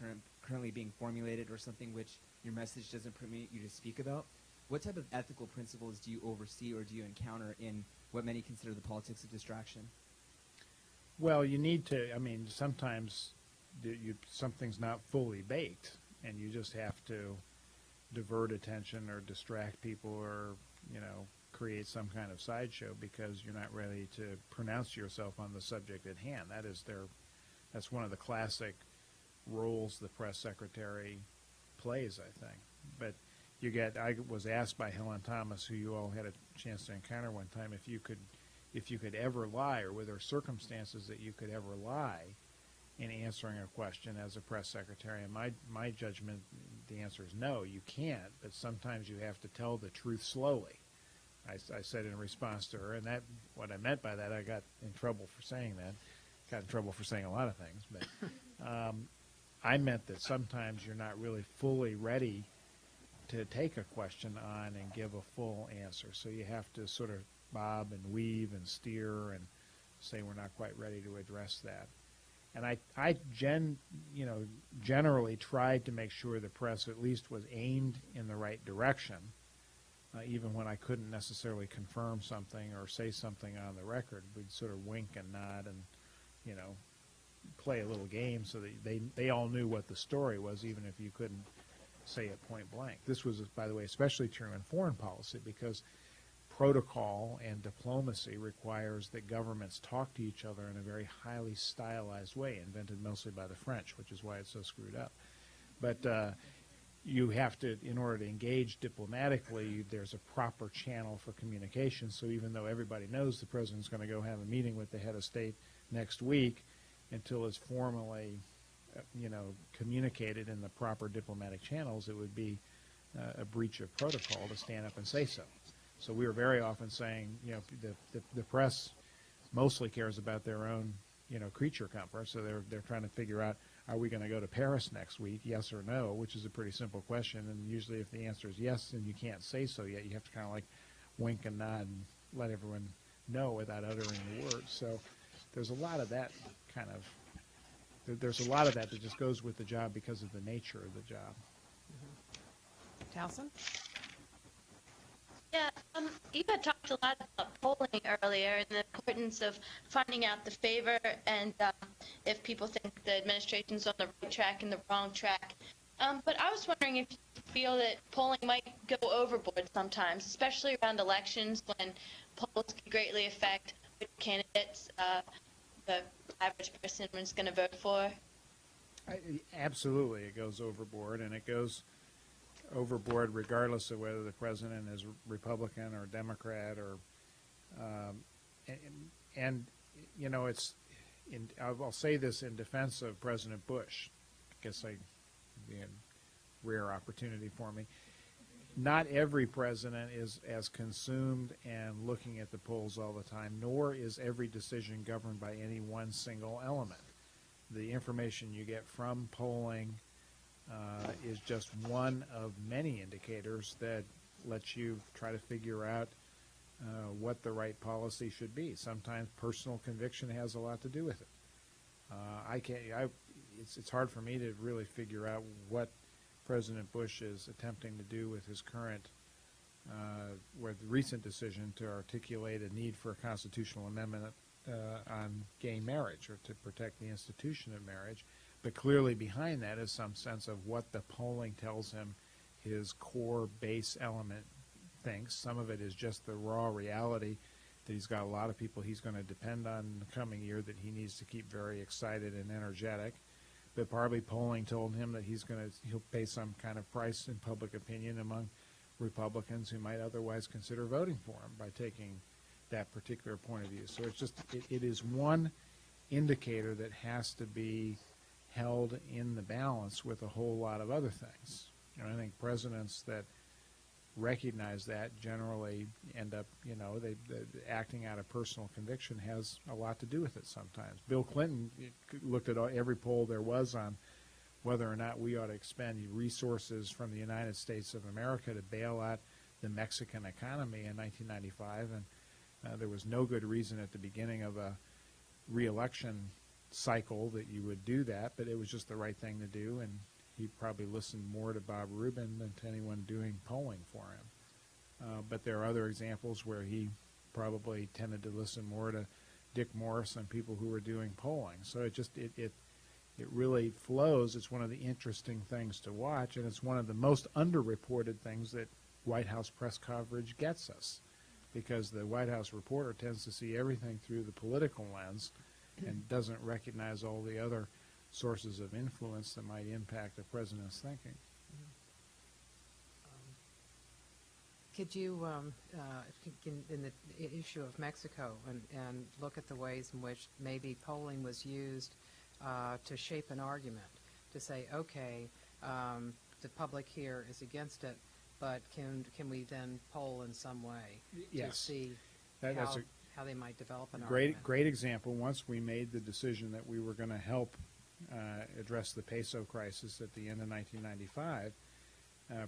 currently being formulated or something which your message doesn't permit you to speak about, what type of ethical principles do you oversee or do you encounter in what many consider the politics of distraction? Well, you need to, sometimes something's not fully baked, and you just have to divert attention or distract people or, create some kind of sideshow because you're not ready to pronounce yourself on the subject at hand. That's one of the classic roles the press secretary plays, I think. But I was asked by Helen Thomas, who you all had a chance to encounter one time, if you could ever lie, or were there circumstances that you could ever lie in answering a question as a press secretary. And my judgment, the answer is no, you can't, but sometimes you have to tell the truth slowly. I said in response to her, and what I meant by that, I got in trouble for saying that. Got in trouble for saying a lot of things, but I meant that sometimes you're not really fully ready to take a question on and give a full answer. So you have to sort of bob and weave and steer and say we're not quite ready to address that. And I generally tried to make sure the press at least was aimed in the right direction, even when I couldn't necessarily confirm something or say something on the record. We'd sort of wink and nod and, play a little game so that they all knew what the story was, even if you couldn't say it point blank. This was, by the way, especially true in foreign policy because protocol and diplomacy requires that governments talk to each other in a very highly stylized way, invented mostly by the French, which is why it's so screwed up. But you have to, in order to engage diplomatically, there's a proper channel for communication. So even though everybody knows the president's going to go have a meeting with the head of state next week, until it's formally, communicated in the proper diplomatic channels, it would be a breach of protocol to stand up and say so. So we were very often saying, the press mostly cares about their own, creature comfort. So they're trying to figure out, are we going to go to Paris next week, yes or no, which is a pretty simple question. And usually if the answer is yes, then you can't say so yet. You have to kind of like wink and nod and let everyone know without uttering the words. So there's a lot of that there's a lot of that just goes with the job because of the nature of the job. Towson? Yeah, Eva talked a lot about polling earlier and the importance of finding out the favor and if people think the administration's on the right track and the wrong track. But I was wondering if you feel that polling might go overboard sometimes, especially around elections when polls can greatly affect which candidates the average person is going to vote for. Absolutely, it goes overboard, and it goes overboard regardless of whether the president is Republican or Democrat or it's I'll say this in defense of President Bush. I guess it'd be a rare opportunity for me. Not every president is as consumed and looking at the polls all the time, nor is every decision governed by any one single element. The information you get from polling is just one of many indicators that lets you try to figure out what the right policy should be. Sometimes personal conviction has a lot to do with it. It's hard for me to really figure out what President Bush is attempting to do with his current, with the recent decision to articulate a need for a constitutional amendment on gay marriage or to protect the institution of marriage. But clearly behind that is some sense of what the polling tells him his core base element thinks. Some of it is just the raw reality that he's got a lot of people he's going to depend on in the coming year that he needs to keep very excited and energetic. But probably polling told him that he'll pay some kind of price in public opinion among Republicans who might otherwise consider voting for him by taking that particular point of view. So it's just it is one indicator that has to be held in the balance with a whole lot of other things. And I think presidents that recognize that generally end up, they acting out of personal conviction has a lot to do with it sometimes. Bill Clinton looked at every poll there was on whether or not we ought to expend resources from the United States of America to bail out the Mexican economy in 1995, and there was no good reason at the beginning of a re-election cycle that you would do that, but it was just the right thing to do, and he probably listened more to Bob Rubin than to anyone doing polling for him. But there are other examples where he probably tended to listen more to Dick Morris and people who were doing polling. So it really flows. It's one of the interesting things to watch, and it's one of the most underreported things that White House press coverage gets us, because the White House reporter tends to see everything through the political lens and doesn't recognize all the other sources of influence that might impact the president's thinking. Could you, in the issue of Mexico, and look at the ways in which maybe polling was used to shape an argument, to say, okay, the public here is against it, but can we then poll in some way to see how they might develop an argument? Great example. Once we made the decision that we were going to help address the peso crisis at the end of 1995,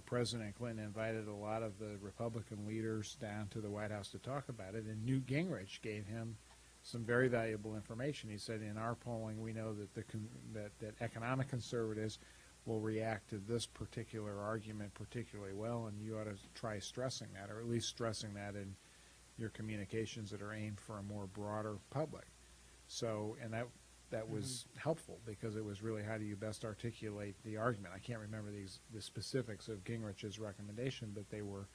President Clinton invited a lot of the Republican leaders down to the White House to talk about it, and Newt Gingrich gave him some very valuable information. He said, in our polling, we know that that economic conservatives will react to this particular argument particularly well, and you ought to try stressing that, or at least stressing that in your communications that are aimed for a more broader public. So, and that was helpful, because it was really, how do you best articulate the argument? I can't remember the specifics of Gingrich's recommendation, but they were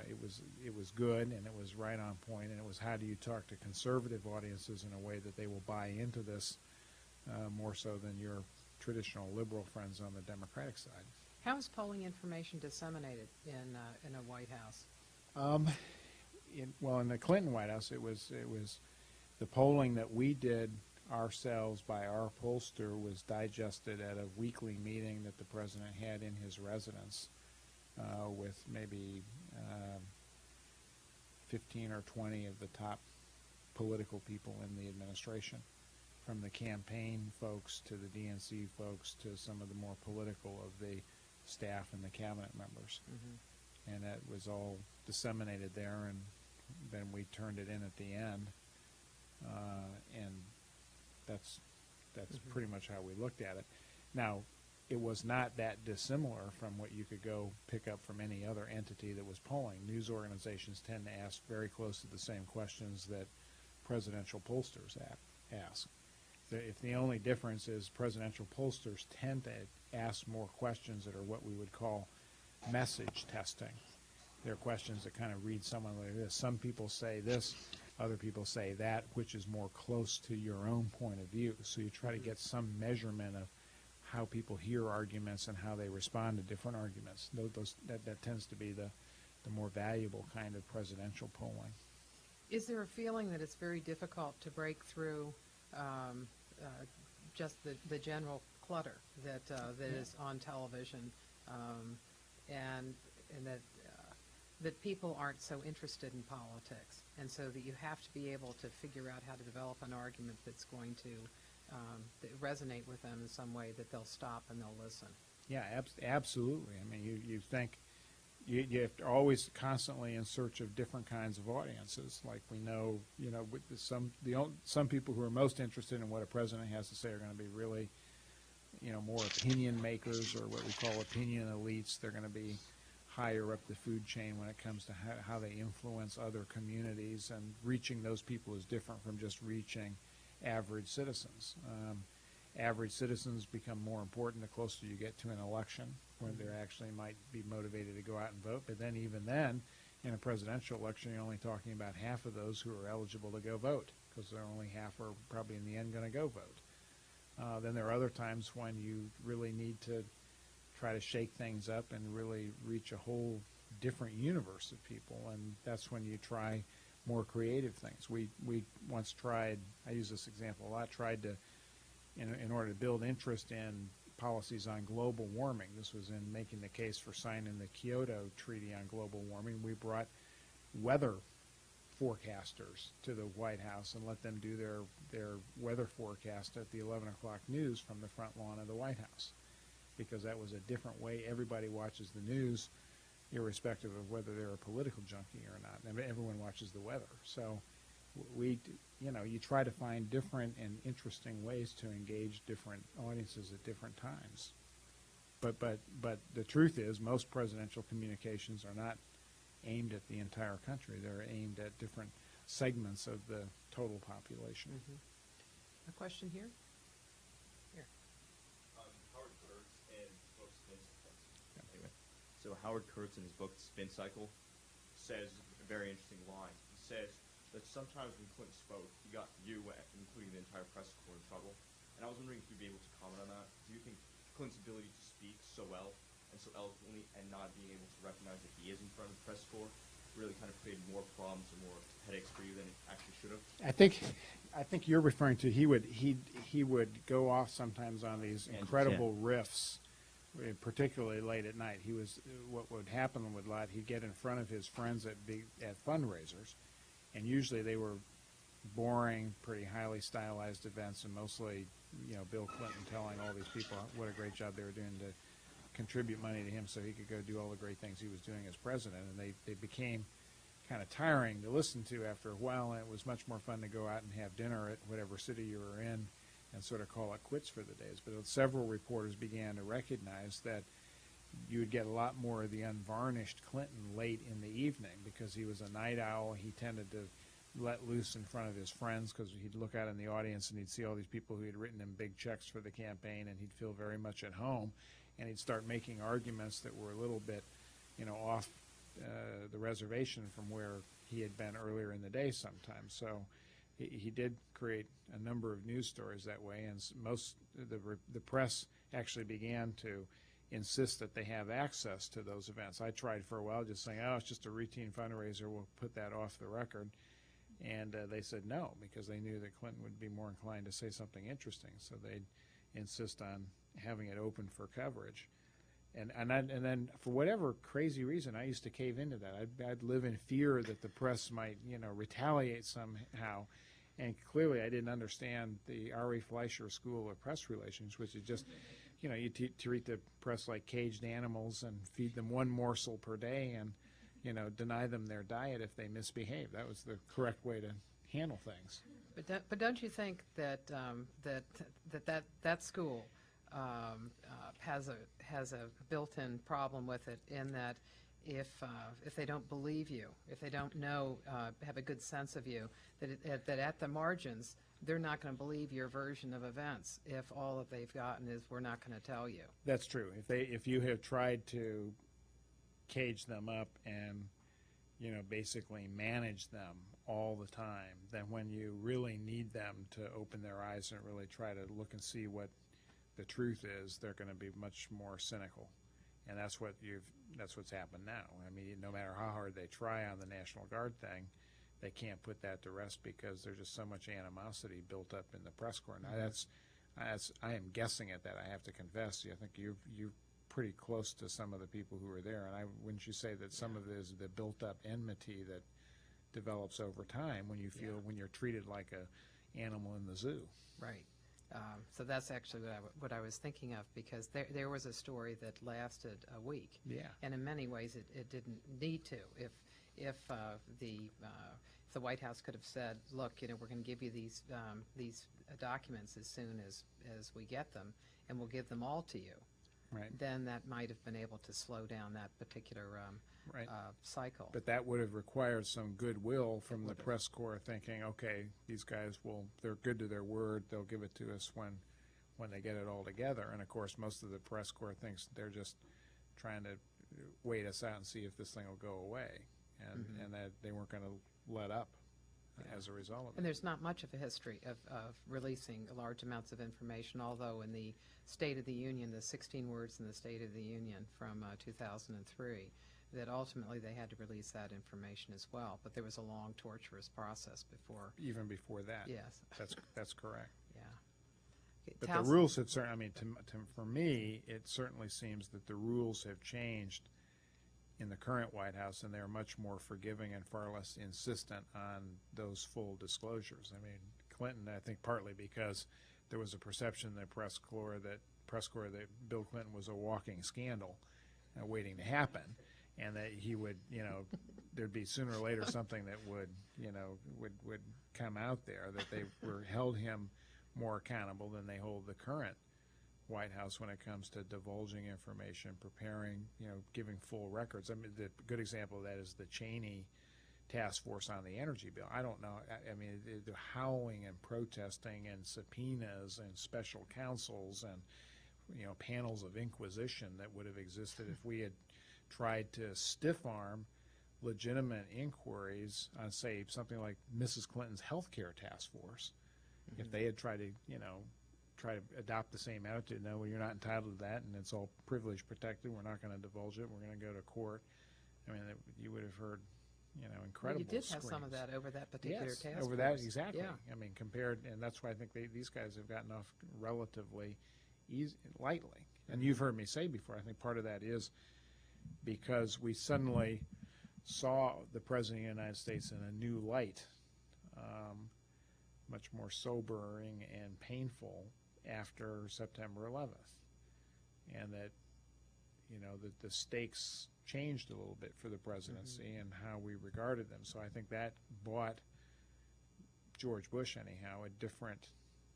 it was good, and it was right on point, and it was, how do you talk to conservative audiences in a way that they will buy into this more so than your traditional liberal friends on the Democratic side. How is polling information disseminated in a White House? In the Clinton White House, it was the polling that we did ourselves by our pollster was digested at a weekly meeting that the president had in his residence with maybe 15 or 20 of the top political people in the administration, from the campaign folks to the DNC folks to some of the more political of the staff and the cabinet members. And that was all disseminated there, and then we turned it in at the end, and that's pretty much how we looked at it. Now, it was not that dissimilar from what you could go pick up from any other entity that was polling. News organizations tend to ask very close to the same questions that presidential pollsters ask. If the only difference is presidential pollsters tend to ask more questions that are what we would call message testing. They're questions that kind of read someone like this. Some people say this, other people say that, which is more close to your own point of view. So you try to get some measurement of how people hear arguments and how they respond to different arguments. That tends to be the more valuable kind of presidential polling. Is there a feeling that it's very difficult to break through just the general clutter that is on television, and that people aren't so interested in politics, and so that you have to be able to figure out how to develop an argument that's going to resonate with them in some way, that they'll stop and they'll listen? Yeah, absolutely. I mean, you think you have to always constantly in search of different kinds of audiences. Like we know, with some people who are most interested in what a president has to say are going to be really, more opinion makers, or what we call opinion elites. They're going to be higher up the food chain when it comes to how they influence other communities, and reaching those people is different from just reaching average citizens. Average citizens become more important the closer you get to an election, when they actually might be motivated to go out and vote. But then, even then, in a presidential election, you're only talking about half of those who are eligible to go vote, because they're only half are probably in the end going to go vote. Then there are other times when you really need to try to shake things up and really reach a whole different universe of people, and that's when you try more creative things. We once tried, I use this example a lot, tried to, in order to build interest in policies on global warming, this was in making the case for signing the Kyoto Treaty on global warming, we brought weather forecasters to the White House and let them do their weather forecast at the 11 o'clock news from the front lawn of the White House, because that was a different way. Everybody watches the news, irrespective of whether they're a political junkie or not. Everyone watches the weather. So you try to find different and interesting ways to engage different audiences at different times. But the truth is, most presidential communications are not aimed at the entire country. They're aimed at different segments of the total population. A question here? Here. So Howard Kurtz, in his book Spin Cycle, says a very interesting line. He says that sometimes when Clinton spoke, he got you, including the entire press corps, in trouble. And I was wondering if you'd be able to comment on that. Do you think Clinton's ability to speak so well and so eloquently and not being able to recognize that he is in front of the press corps really kind of created more problems and more headaches for you than it actually should have? I think you're referring to he would go off sometimes on these incredible riffs, particularly late at night. What would happen with Lott, he'd get in front of his friends at fundraisers, and usually they were boring, pretty highly stylized events, and mostly, Bill Clinton telling all these people what a great job they were doing to contribute money to him so he could go do all the great things he was doing as president. And they became kind of tiring to listen to after a while, and it was much more fun to go out and have dinner at whatever city you were in and sort of call it quits for the days. But several reporters began to recognize that you would get a lot more of the unvarnished Clinton late in the evening because he was a night owl. He tended to let loose in front of his friends because he'd look out in the audience and he'd see all these people who had written him big checks for the campaign, and he'd feel very much at home, and he'd start making arguments that were a little bit, off the reservation from where he had been earlier in the day sometimes. So he did create a number of news stories that way, and the press actually began to insist that they have access to those events. I tried for a while just saying, oh, it's just a routine fundraiser, we'll put that off the record. And they said no, because they knew that Clinton would be more inclined to say something interesting, so they'd insist on having it open for coverage. And then for whatever crazy reason, I used to cave into that. I'd live in fear that the press might, retaliate somehow. And clearly I didn't understand the R.E. Fleischer School of Press Relations, which is just, you treat the press like caged animals and feed them one morsel per day and, deny them their diet if they misbehave. That was the correct way to handle things. But don't you think that that school has a built-in problem with it, in that if they don't believe you, if they don't know, have a good sense of you, that at the margins they're not going to believe your version of events if all that they've gotten is we're not going to tell you. That's true. If you have tried to cage them up and basically manage them all the time, then when you really need them to open their eyes and really try to look and see what the truth is, they're going to be much more cynical. And that's what's happened now. I mean, no matter how hard they try on the National Guard thing, they can't put that to rest because there's just so much animosity built up in the press corps. Now I am guessing at that, I have to confess. I think you're pretty close to some of the people who are there, and wouldn't you say that some of it is the built-up enmity that develops over time when you feel when you're treated like a animal in the zoo? Right. So that's actually what I was thinking of, because there was a story that lasted a week. Yeah. And in many ways it didn't need to. If the White House could have said, look, we're going to give you these documents as soon as we get them, and we'll give them all to you. Right. Then that might have been able to slow down that particular right. Cycle. But that would have required some goodwill from the press corps, thinking, okay, these guys they're good to their word, they'll give it to us when they get it all together. And of course, most of the press corps thinks they're just trying to wait us out and see if this thing will go away, and that they weren't going to let up as a result of it. And there's not much of a history of releasing large amounts of information, although in the State of the Union, the 16 words in the State of the Union from 2003, that ultimately they had to release that information as well. But there was a long, torturous process before. Even before that. Yes. That's correct. Yeah. Okay, But the rules have certainly, I mean, for me, it certainly seems that the rules have changed in the current White House, and they're much more forgiving and far less insistent on those full disclosures. I mean, Clinton, I think partly because there was a perception in the press corps that Bill Clinton was a walking scandal waiting to happen, and that he would, there'd be sooner or later something that would come out there, that they held him more accountable than they hold the current White House when it comes to divulging information, preparing, giving full records. I mean, the good example of that is the Cheney task force on the energy bill. I don't know. I mean, the howling and protesting and subpoenas and special counsels and, panels of inquisition that would have existed if we had tried to stiff-arm legitimate inquiries on, say, something like Mrs. Clinton's healthcare task force. If they had tried to, try to adopt the same attitude, no, well, you're not entitled to that, and it's all privilege protected, we're not going to divulge it, we're going to go to court. I mean, you would have heard, incredible Well, you did have some of screams. that over that particular Yes, task over that, force. exactly. Yeah. I mean, compared, and that's why I think these guys have gotten off relatively lightly. And you've heard me say before, I think part of that is because we suddenly saw the President of the United States in a new light, much more sobering and painful after September 11th. And that, that the stakes changed a little bit for the presidency and how we regarded them. So I think that bought George Bush, anyhow, a different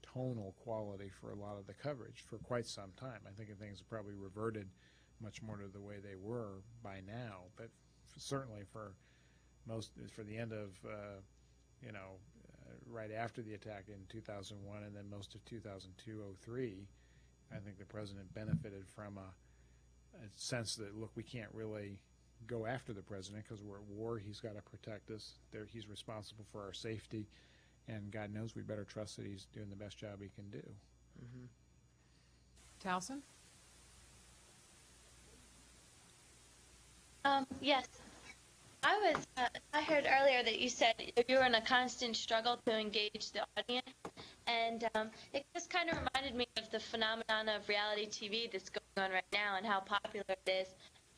tonal quality for a lot of the coverage for quite some time. I think things have probably reverted much more to the way they were by now, but certainly for the end of, right after the attack in 2001 and then most of 2002-03, I think the president benefited from a sense that, look, we can't really go after the president because we're at war. He's got to protect us. He's responsible for our safety, and God knows we better trust that he's doing the best job he can do. Towson? Yes. I heard earlier that you said you were in a constant struggle to engage the audience, and it just kind of reminded me of the phenomenon of reality TV that's going on right now and how popular it is.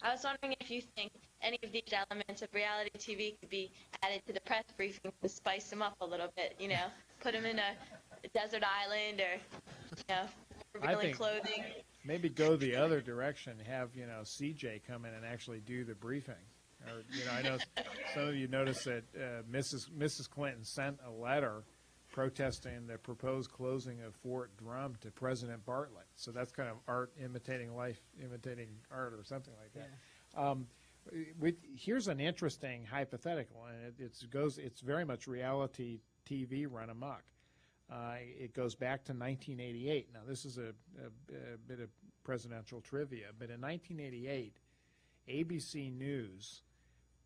I was wondering if you think any of these elements of reality TV could be added to the press briefings to spice them up a little bit, put them in a desert island or, revealing think clothing. Maybe go the other direction, have, CJ come in and actually do the briefing. Or, I know some of you noticed that Mrs. Clinton sent a letter protesting the proposed closing of Fort Drum to President Bartlett. So that's kind of art imitating life, imitating art, or something like that. Here's an interesting hypothetical, and it's very much reality TV run amok. It goes back to 1988. Now, this is a bit of presidential trivia, but in 1988, ABC News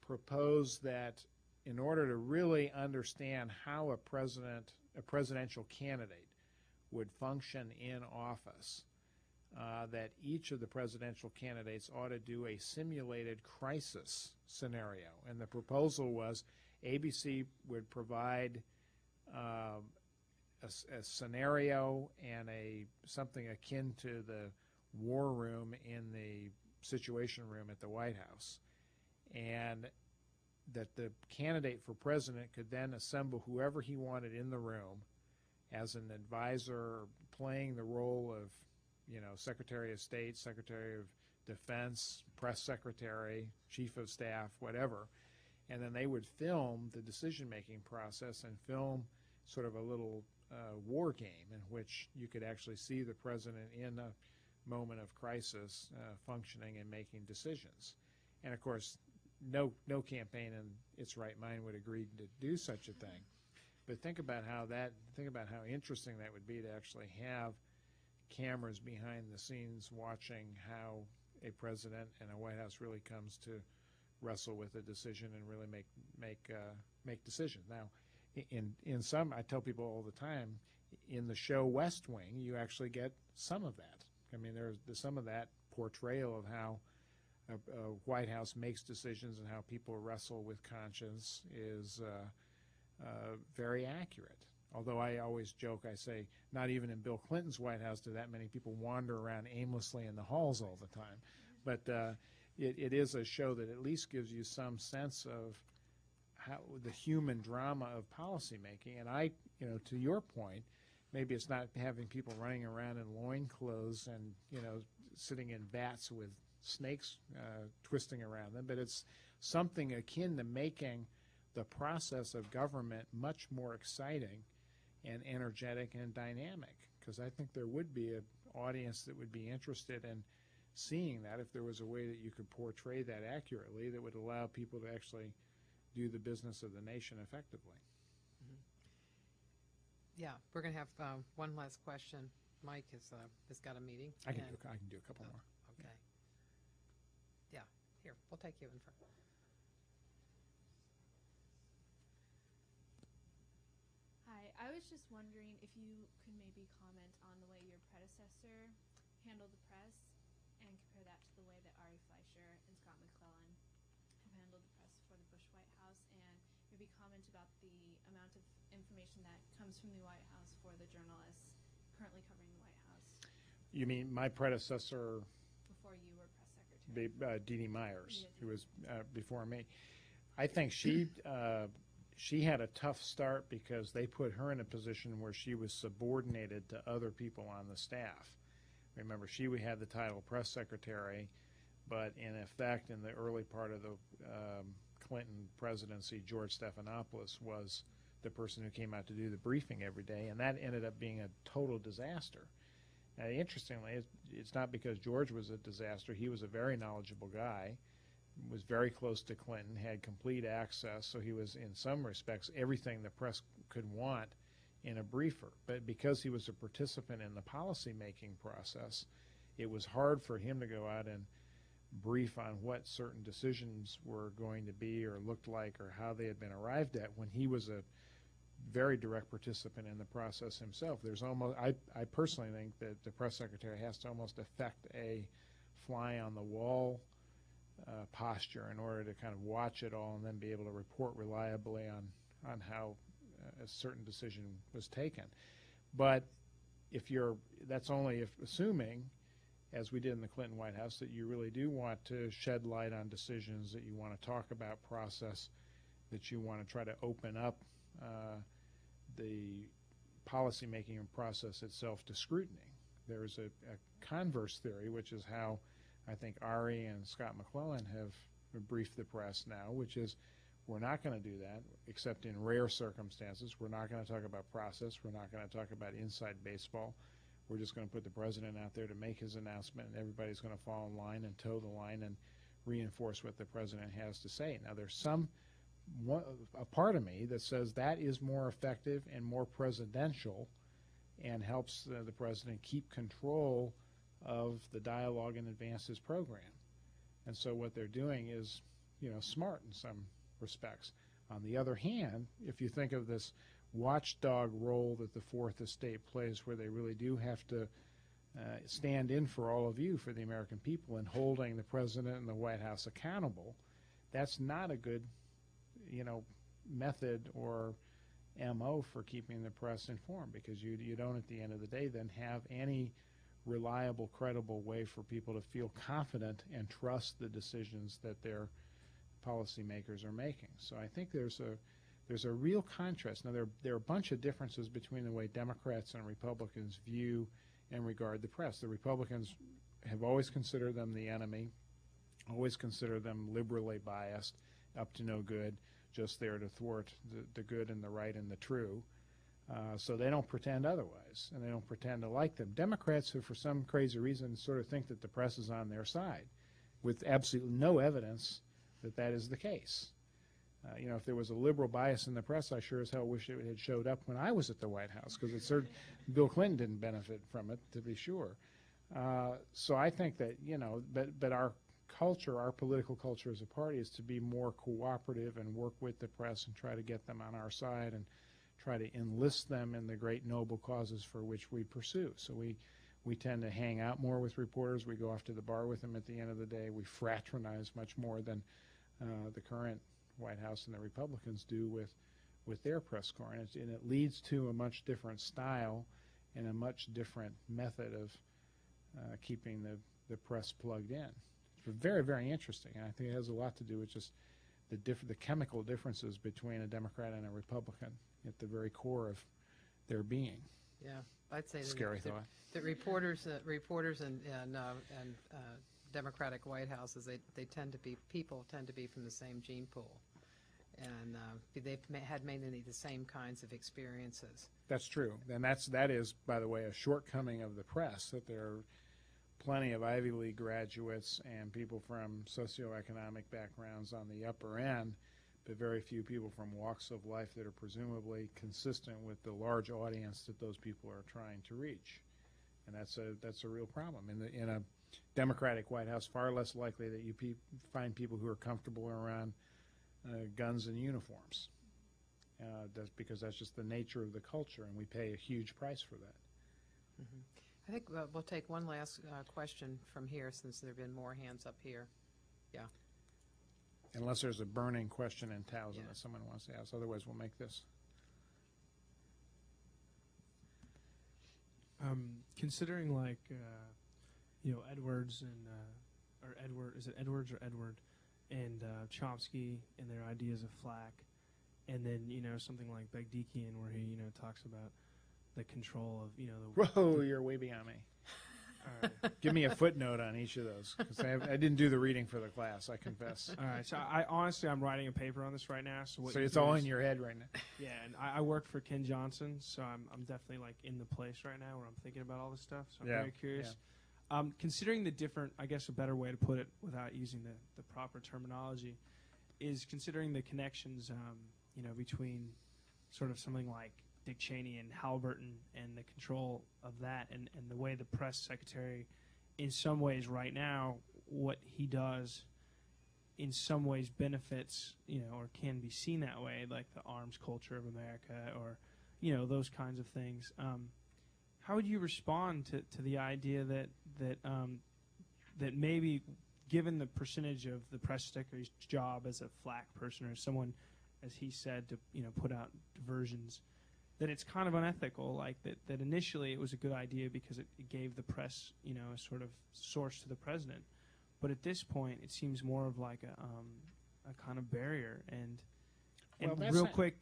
proposed that in order to really understand how a presidential candidate would function in office, that each of the presidential candidates ought to do a simulated crisis scenario. And the proposal was ABC would provide a scenario and something akin to the war room in the Situation Room at the White House, and that the candidate for president could then assemble whoever he wanted in the room as an advisor, playing the role of, Secretary of State, Secretary of Defense, press secretary, chief of staff, whatever, and then they would film the decision-making process and film sort of a little war game in which you could actually see the president in a moment of crisis functioning and making decisions. And of course, no campaign in its right mind would agree to do such a thing. But think about how interesting that would be to actually have cameras behind the scenes watching how a president and a White House really comes to wrestle with a decision and really make decisions. Now, in some, I tell people all the time, in the show West Wing, you actually get some of that. I mean, there's some of that portrayal of how a White House makes decisions and how people wrestle with conscience is very accurate. Although I always joke, I say, not even in Bill Clinton's White House do that many people wander around aimlessly in the halls all the time. But it is a show that at least gives you some sense of how the human drama of policymaking. And to your point, maybe it's not having people running around in loincloths and, sitting in vats with snakes twisting around them, but it's something akin to making the process of government much more exciting and energetic and dynamic, because I think there would be an audience that would be interested in seeing that if there was a way that you could portray that accurately that would allow people to actually do the business of the nation effectively. Yeah, we're going to have one last question. Mike has got a meeting. I can do a couple more. Okay. Yeah. Here, we'll take you in front. Hi, I was just wondering if you could maybe comment on the way your predecessor handled the press and compare that to the way that Ari Fleischer and Scott McClellan have handled the press for the Bush White House, and maybe comment about the amount of information that comes from the White House for the journalists currently covering the White House. You mean my predecessor, Before you were press secretary. Dee Dee Myers, Yeah. who was before me. I think she had a tough start because they put her in a position where she was subordinated to other people on the staff. Remember, she had the title press secretary, but in effect, in the early part of the Clinton presidency, George Stephanopoulos was the person who came out to do the briefing every day, and that ended up being a total disaster. Now, interestingly, it's not because George was a disaster. He was a very knowledgeable guy, was very close to Clinton, had complete access, so he was, in some respects, everything the press could want in a briefer. But because he was a participant in the policy-making process, it was hard for him to go out and brief on what certain decisions were going to be or looked like or how they had been arrived at when he was a very direct participant in the process himself. There's almost, I personally think that the press secretary has to almost affect a fly-on-the-wall posture in order to kind of watch it all and then be able to report reliably on how a certain decision was taken. But that's only if assuming, as we did in the Clinton White House, that you really do want to shed light on decisions, that you want to talk about process, that you want to try to open up the policymaking process itself to scrutiny. There's a converse theory, which is how I think Ari and Scott McClellan have briefed the press now, which is we're not going to do that except in rare circumstances. We're not going to talk about process. We're not going to talk about inside baseball. We're just going to put the president out there to make his announcement, and everybody's going to fall in line and toe the line and reinforce what the president has to say. Now, there's a part of me that says that is more effective and more presidential and helps the president keep control of the dialogue and advance his program. And so what they're doing is, smart in some respects. On the other hand, if you think of this watchdog role that the Fourth Estate plays, where they really do have to stand in for all of you, for the American people, and holding the president and the White House accountable, that's not a good, method or MO for keeping the press informed, because you don't, at the end of the day, then have any reliable, credible way for people to feel confident and trust the decisions that their policymakers are making. So I think there's a real contrast. Now, there are a bunch of differences between the way Democrats and Republicans view and regard the press. The Republicans have always considered them the enemy, always considered them liberally biased, up to no good, just there to thwart the good and the right and the true. So they don't pretend otherwise, and they don't pretend to like them. Democrats who, for some crazy reason, sort of think that the press is on their side, with absolutely no evidence that that is the case. If there was a liberal bias in the press, I sure as hell wish it had showed up when I was at the White House, because Bill Clinton didn't benefit from it, to be sure. So I think that, but our culture, our political culture as a party, is to be more cooperative and work with the press and try to get them on our side and try to enlist them in the great noble causes for which we pursue. So we tend to hang out more with reporters. We go off to the bar with them at the end of the day. We fraternize much more than the current White House and the Republicans do with their press corps. And it leads to a much different style and a much different method of keeping the press plugged in. It's very, very interesting, and I think it has a lot to do with just the chemical differences between a Democrat and a Republican at the very core of their being. Yeah, I'd say Scary thought. that reporters and Democratic White Houses, people tend to be from the same gene pool, and they've had mainly the same kinds of experiences. That's true, and that is, by the way, a shortcoming of the press, that there are plenty of Ivy League graduates and people from socioeconomic backgrounds on the upper end, but very few people from walks of life that are presumably consistent with the large audience that those people are trying to reach. And that's a real problem. In Democratic White House, far less likely that you find people who are comfortable around guns and uniforms. That's because that's just the nature of the culture, and we pay a huge price for that. I think we'll take one last question from here, since there have been more hands up here. Yeah. Unless there's a burning question in Towson Yeah. that someone wants to ask. Otherwise, we'll make this. Considering, like, Edwards and or Edward, is it Edwards or Edward, and Chomsky and their ideas of flak, and then something like Begdikian, where he talks about the control of the. Whoa, you're way beyond me. All right. Give me a footnote on each of those, because I didn't do the reading for the class, I confess. All right, so I'm writing a paper on this right now. So So it's all in your head right now. Yeah, and I work for Ken Johnson, so I'm definitely like in the place right now where I'm thinking about all this stuff. So I'm Yeah, very curious. Considering the different, I guess a better way to put it without using the proper terminology, is considering the connections, between sort of something like Dick Cheney and Halliburton and the control of that, and the way the press secretary, in some ways right now, what he does in some ways benefits, or can be seen that way, like the arms culture of America, or, those kinds of things. How would you respond to the idea that maybe, given the percentage of the press secretary's job as a flak person, or someone, as he said, to put out diversions, that it's kind of unethical, like that initially it was a good idea because it gave the press, a sort of source to the president. But at this point, it seems more of like a kind of barrier. And Well, that's real not- quick,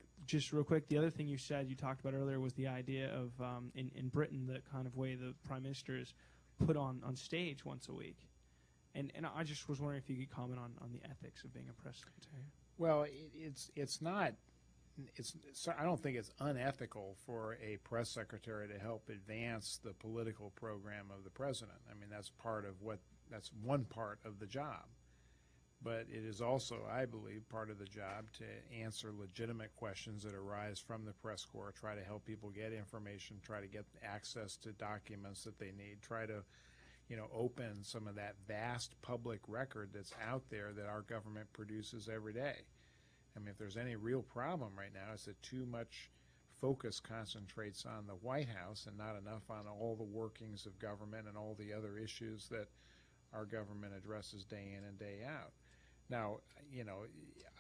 the other thing you talked about earlier was the idea of, in Britain, the kind of way the prime minister is put on stage once a week. And I just was wondering if you could comment on the ethics of being a press secretary. Well, it's not. I don't think it's unethical for a press secretary to help advance the political program of the president. I mean, that's one part of the job. But it is also, I believe, part of the job to answer legitimate questions that arise from the press corps, try to help people get information, try to get access to documents that they need, try to, open some of that vast public record that's out there that our government produces every day. I mean, if there's any real problem right now, it's that too much focus concentrates on the White House and not enough on all the workings of government and all the other issues that our government addresses day in and day out. Now,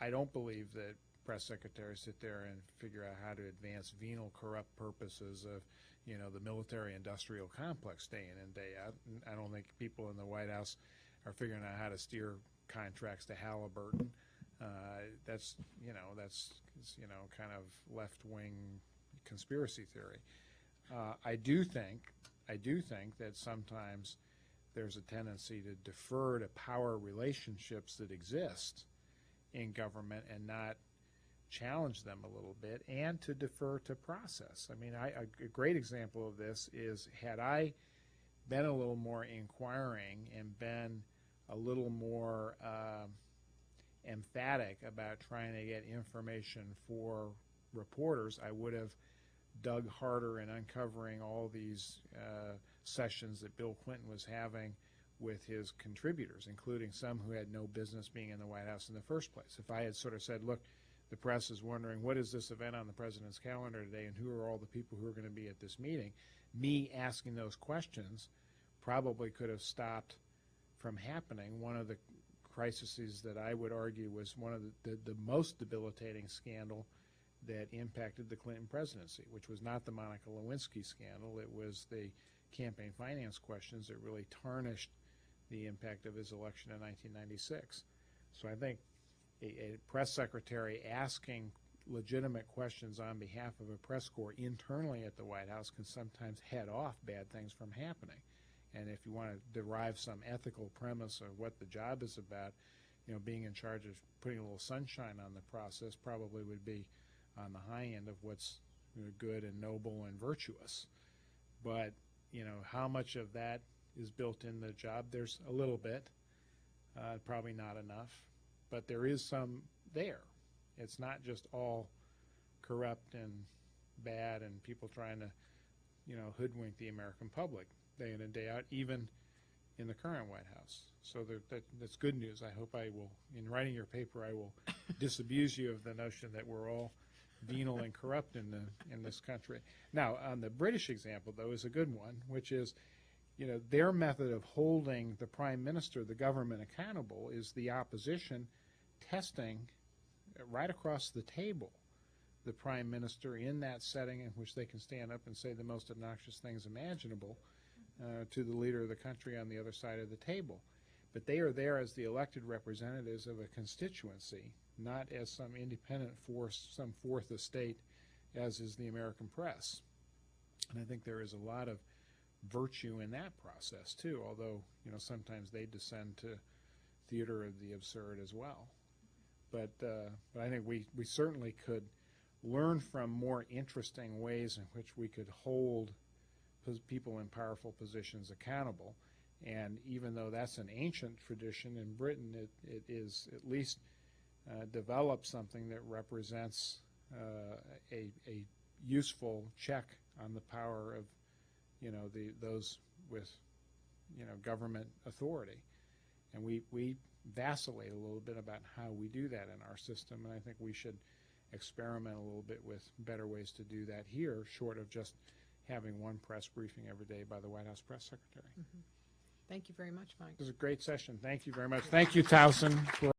I don't believe that press secretaries sit there and figure out how to advance venal, corrupt purposes of, the military-industrial complex day in and day out. And I don't think people in the White House are figuring out how to steer contracts to Halliburton. That's kind of left-wing conspiracy theory. I do think that sometimes there's a tendency to defer to power relationships that exist in government and not challenge them a little bit, and to defer to process. I mean, a great example of this is, had I been a little more inquiring and been a little more emphatic about trying to get information for reporters, I would have dug harder in uncovering all these sessions that Bill Clinton was having with his contributors, including some who had no business being in the White House in the first place. If I had sort of said, look, the press is wondering, what is this event on the president's calendar today, and who are all the people who are going to be at this meeting, me asking those questions probably could have stopped from happening. One of the crises that I would argue was one of the most debilitating scandal that impacted the Clinton presidency, which was not the Monica Lewinsky scandal. It was the campaign finance questions that really tarnished the impact of his election in 1996. So I think a press secretary asking legitimate questions on behalf of a press corps internally at the White House can sometimes head off bad things from happening. And if you want to derive some ethical premise of what the job is about, being in charge of putting a little sunshine on the process probably would be on the high end of what's good and noble and virtuous. But, how much of that is built in the job? There's a little bit, probably not enough, but there is some there. It's not just all corrupt and bad and people trying to, hoodwink the American public day in and day out. Even in the current White House. So that's good news. I hope I will, in writing your paper, I will disabuse you of the notion that we're all venal and corrupt in this country. Now, on the British example, though, is a good one, which is, their method of holding the prime minister, the government, accountable is the opposition testing right across the table the prime minister in that setting in which they can stand up and say the most obnoxious things imaginable to the leader of the country on the other side of the table. But they are there as the elected representatives of a constituency, not as some independent force, some fourth estate, as is the American press. And I think there is a lot of virtue in that process, too, although, sometimes they descend to theater of the absurd as well. But I think we certainly could learn from more interesting ways in which we could hold people in powerful positions accountable. And even though that's an ancient tradition in Britain, it is at least developed something that represents a useful check on the power of those with government authority. And we vacillate a little bit about how we do that in our system, and I think we should experiment a little bit with better ways to do that here, short of just having one press briefing every day by the White House press secretary. Thank you very much, Mike. It was a great session. Thank you very much. Thank you, Towson, for